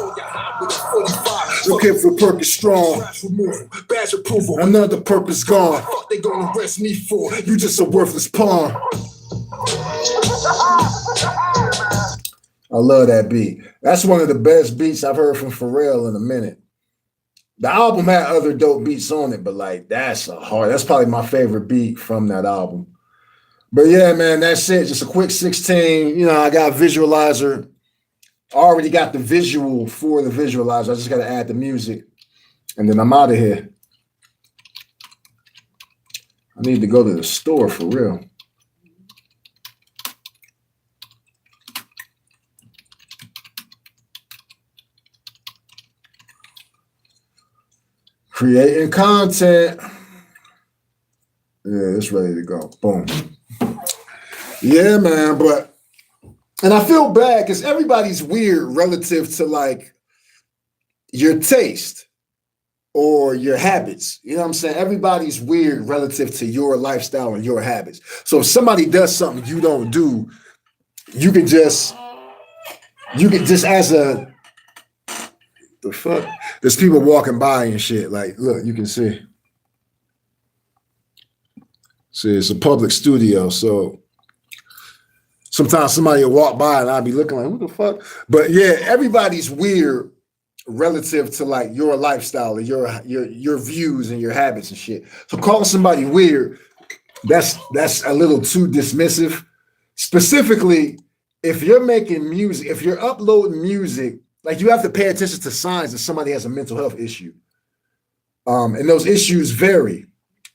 Looking for purpose strong. Badge approval. Another purpose gone. What they gonna arrest me for? You just a worthless pawn. I love that beat. That's one of the best beats I've heard from Pharrell in a minute. The album had other dope beats on it, but like that's probably my favorite beat from that album. But yeah, man, that's it. Just a quick 16. You know, I got a visualizer. I already got the visual for the visualizer. I just got to add the music. And then I'm out of here. I need to go to the store for real. Creating content. Yeah, it's ready to go. Boom. Yeah, man. And I feel bad because everybody's weird relative to like your taste or your habits. You know what I'm saying? Everybody's weird relative to your lifestyle and your habits. So if somebody does something you don't do, you can just as a, the fuck? There's people walking by and shit. Like, look, you can see. See, it's a public studio, so sometimes somebody will walk by and I'll be looking like, who the fuck? But yeah, everybody's weird relative to like your lifestyle and your views and your habits and shit. So calling somebody weird, that's a little too dismissive. Specifically, if you're making music, if you're uploading music, like you have to pay attention to signs that somebody has a mental health issue. And those issues vary.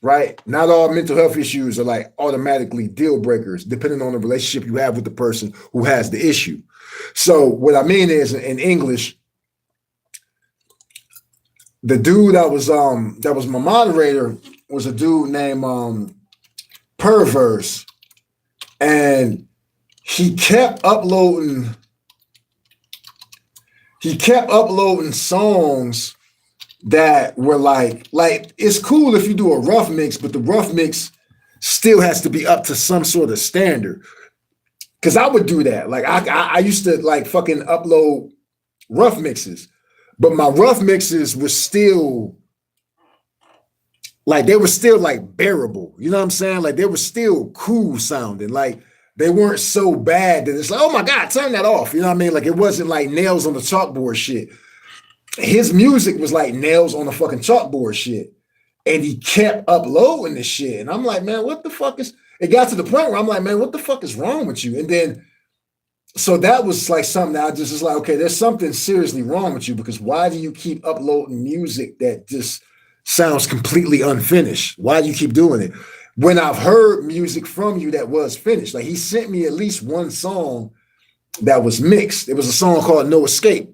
right? Not all mental health issues are like automatically deal breakers, depending on the relationship you have with the person who has the issue. So what I mean is, in English, the dude that was my moderator was a dude named Perverse, and he kept uploading songs that were like it's cool if you do a rough mix, but the rough mix still has to be up to some sort of standard. Cause I would do that. Like I used to like fucking upload rough mixes, but my rough mixes were still like, they were still like bearable. You know what I'm saying? Like they were still cool sounding. Like they weren't so bad that it's like, oh my God, turn that off. You know what I mean? Like it wasn't like nails on the chalkboard shit. His music was like nails on the fucking chalkboard shit. And he kept uploading this shit. And I'm like, man, what the fuck is, it got to the point where I'm like, man, what the fuck is wrong with you? And then, so that was like something that I just was like, okay, there's something seriously wrong with you, because why do you keep uploading music that just sounds completely unfinished? Why do you keep doing it? When I've heard music from you that was finished, like he sent me at least one song that was mixed. It was a song called No Escape.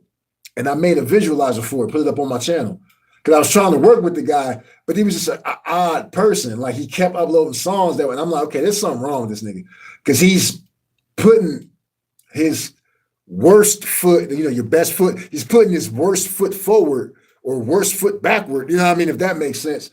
And I made a visualizer for it, put it up on my channel. Because I was trying to work with the guy, but he was just an odd person. Like he kept uploading songs that way. And I'm like, okay, there's something wrong with this nigga. Because he's putting his worst foot, you know, your best foot, he's putting his worst foot forward or worst foot backward. You know what I mean? If that makes sense.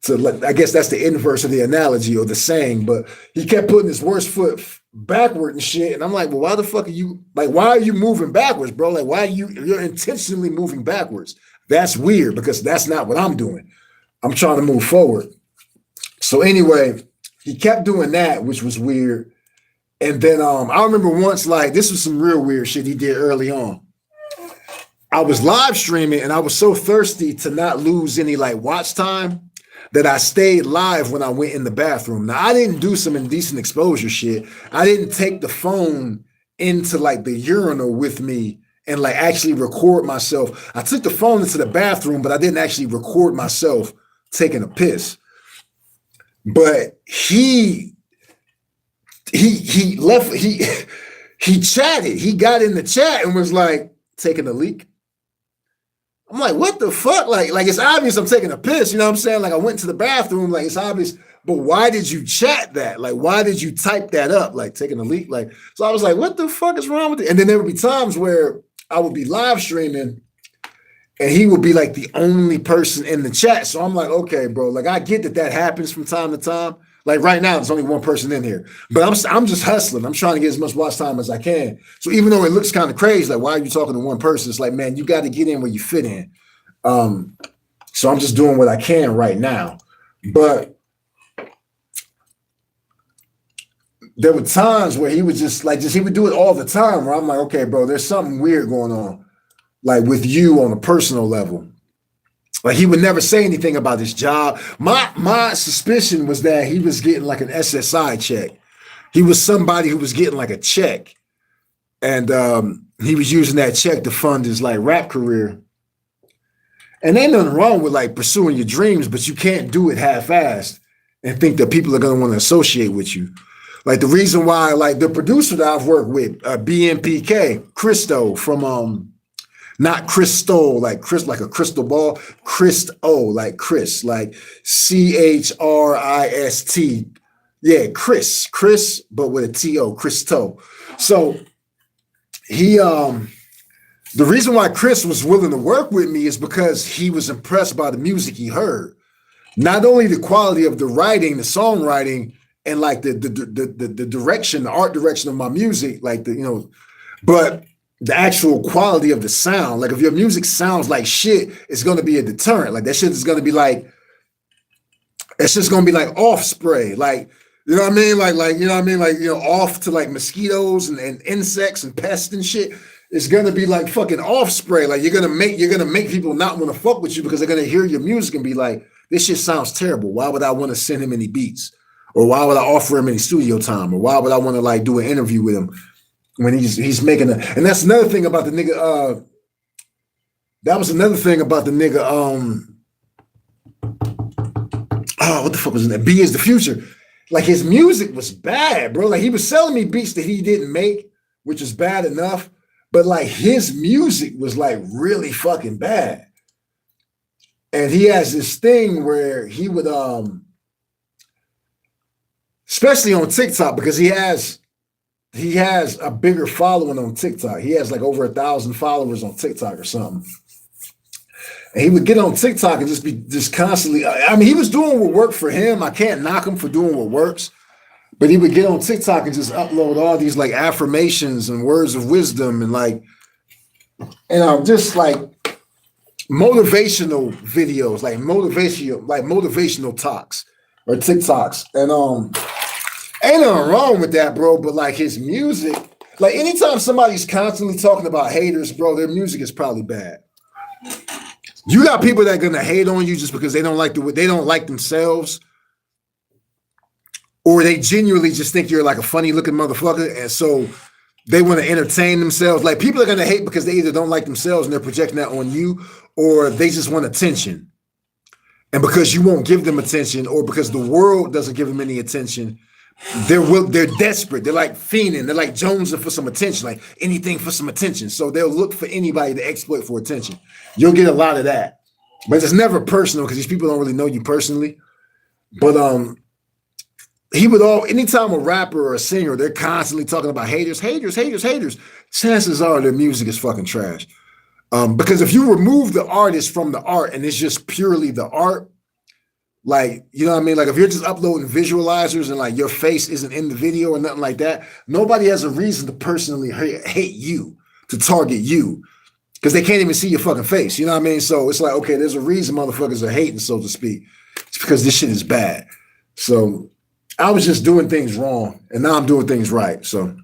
So I guess that's the inverse of the analogy or the saying, but he kept putting his worst foot backward and shit. And I'm like, well, why the fuck are you, like, why are you moving backwards, bro? Like, why are you're intentionally moving backwards? That's weird, because that's not what I'm doing. I'm trying to move forward. So anyway, he kept doing that, which was weird. And then I remember once, like, this was some real weird shit he did early on. I was live streaming and I was so thirsty to not lose any like watch time that I stayed live when I went in the bathroom. Now, I didn't do some indecent exposure shit. I didn't take the phone into like the urinal with me and like actually record myself. I took the phone into the bathroom, but I didn't actually record myself taking a piss. But he left, he chatted. He got in the chat and was like, taking a leak. I'm like, what the fuck? Like it's obvious I'm taking a piss, you know what I'm saying? Like I went to the bathroom, like it's obvious, but why did you chat that? Like, why did you type that up? Like taking a leak? Like, so I was like, what the fuck is wrong with it? And then there would be times where I would be live streaming and he would be like the only person in the chat. So I'm like, okay, bro, like I get that happens from time to time. Like right now, there's only one person in here, but I'm just hustling. I'm trying to get as much watch time as I can. So even though it looks kind of crazy, like why are you talking to one person? It's like, man, you got to get in where you fit in. So I'm just doing what I can right now. But there were times where he would he would do it all the time where I'm like, okay, bro, there's something weird going on, like with you on a personal level. Like he would never say anything about his job. My suspicion was that he was getting like an SSI check. He was somebody who was getting like a check. And he was using that check to fund his like rap career. And ain't nothing wrong with like pursuing your dreams, but you can't do it half-assed and think that people are gonna want to associate with you. Like the reason why, like the producer that I've worked with, BMPK, Christo from not Crystal, like Chris, like a crystal ball, Christo, like Chris, like CHRIST. Yeah, Chris, but with a TO, Christo. So he, the reason why Chris was willing to work with me is because he was impressed by the music he heard. Not only the quality of the writing, the songwriting, and like the direction, the art direction of my music, like but the actual quality of the sound. Like if your music sounds like shit, it's gonna be a deterrent. Like that shit is gonna be like, it's just gonna be like off spray. Like, you know what I mean? Like, you know what I mean? Like, off to like mosquitoes and insects and pests and shit. It's gonna be like fucking off spray. Like you're gonna make people not want to fuck with you because they're gonna hear your music and be like, this shit sounds terrible. Why would I want to send him any beats? Or why would I offer him any studio time? Or why would I want to like do an interview with him when he's making and that's another thing about the nigga. That was another thing about the nigga. oh, what the fuck was his name? B is the Future. Like his music was bad, bro. Like he was selling me beats that he didn't make, which is bad enough. But like his music was like really fucking bad. And he has this thing where he would, especially on TikTok, because he has a bigger following on TikTok. He has like over 1,000 followers on TikTok or something. And he would get on TikTok and just constantly, I mean, he was doing what worked for him. I can't knock him for doing what works, but he would get on TikTok and just upload all these like affirmations and words of wisdom and like, just like motivational videos, like motivational talks or TikToks. And ain't nothing wrong with that, bro. But like his music, like anytime somebody's constantly talking about haters, bro, their music is probably bad. You got people that are gonna hate on you just because they don't like themselves, or they genuinely just think you're like a funny looking motherfucker, and so they want to entertain themselves. Like people are gonna hate because they either don't like themselves and they're projecting that on you, or they just want attention. And because you won't give them attention, or because the world doesn't give them any attention, they're desperate. They're like fiending. They're like jonesing for some attention, like anything for some attention. So they'll look for anybody to exploit for attention. You'll get a lot of that, but it's never personal because these people don't really know you personally. But anytime a rapper or a singer, they're constantly talking about haters. Chances are their music is fucking trash. Because if you remove the artist from the art and it's just purely the art, like, you know what I mean? Like if you're just uploading visualizers and like your face isn't in the video or nothing like that, nobody has a reason to personally hate you, to target you, because they can't even see your fucking face. You know what I mean? So it's like, okay, there's a reason motherfuckers are hating, so to speak. It's because this shit is bad. So I was just doing things wrong and now I'm doing things right. So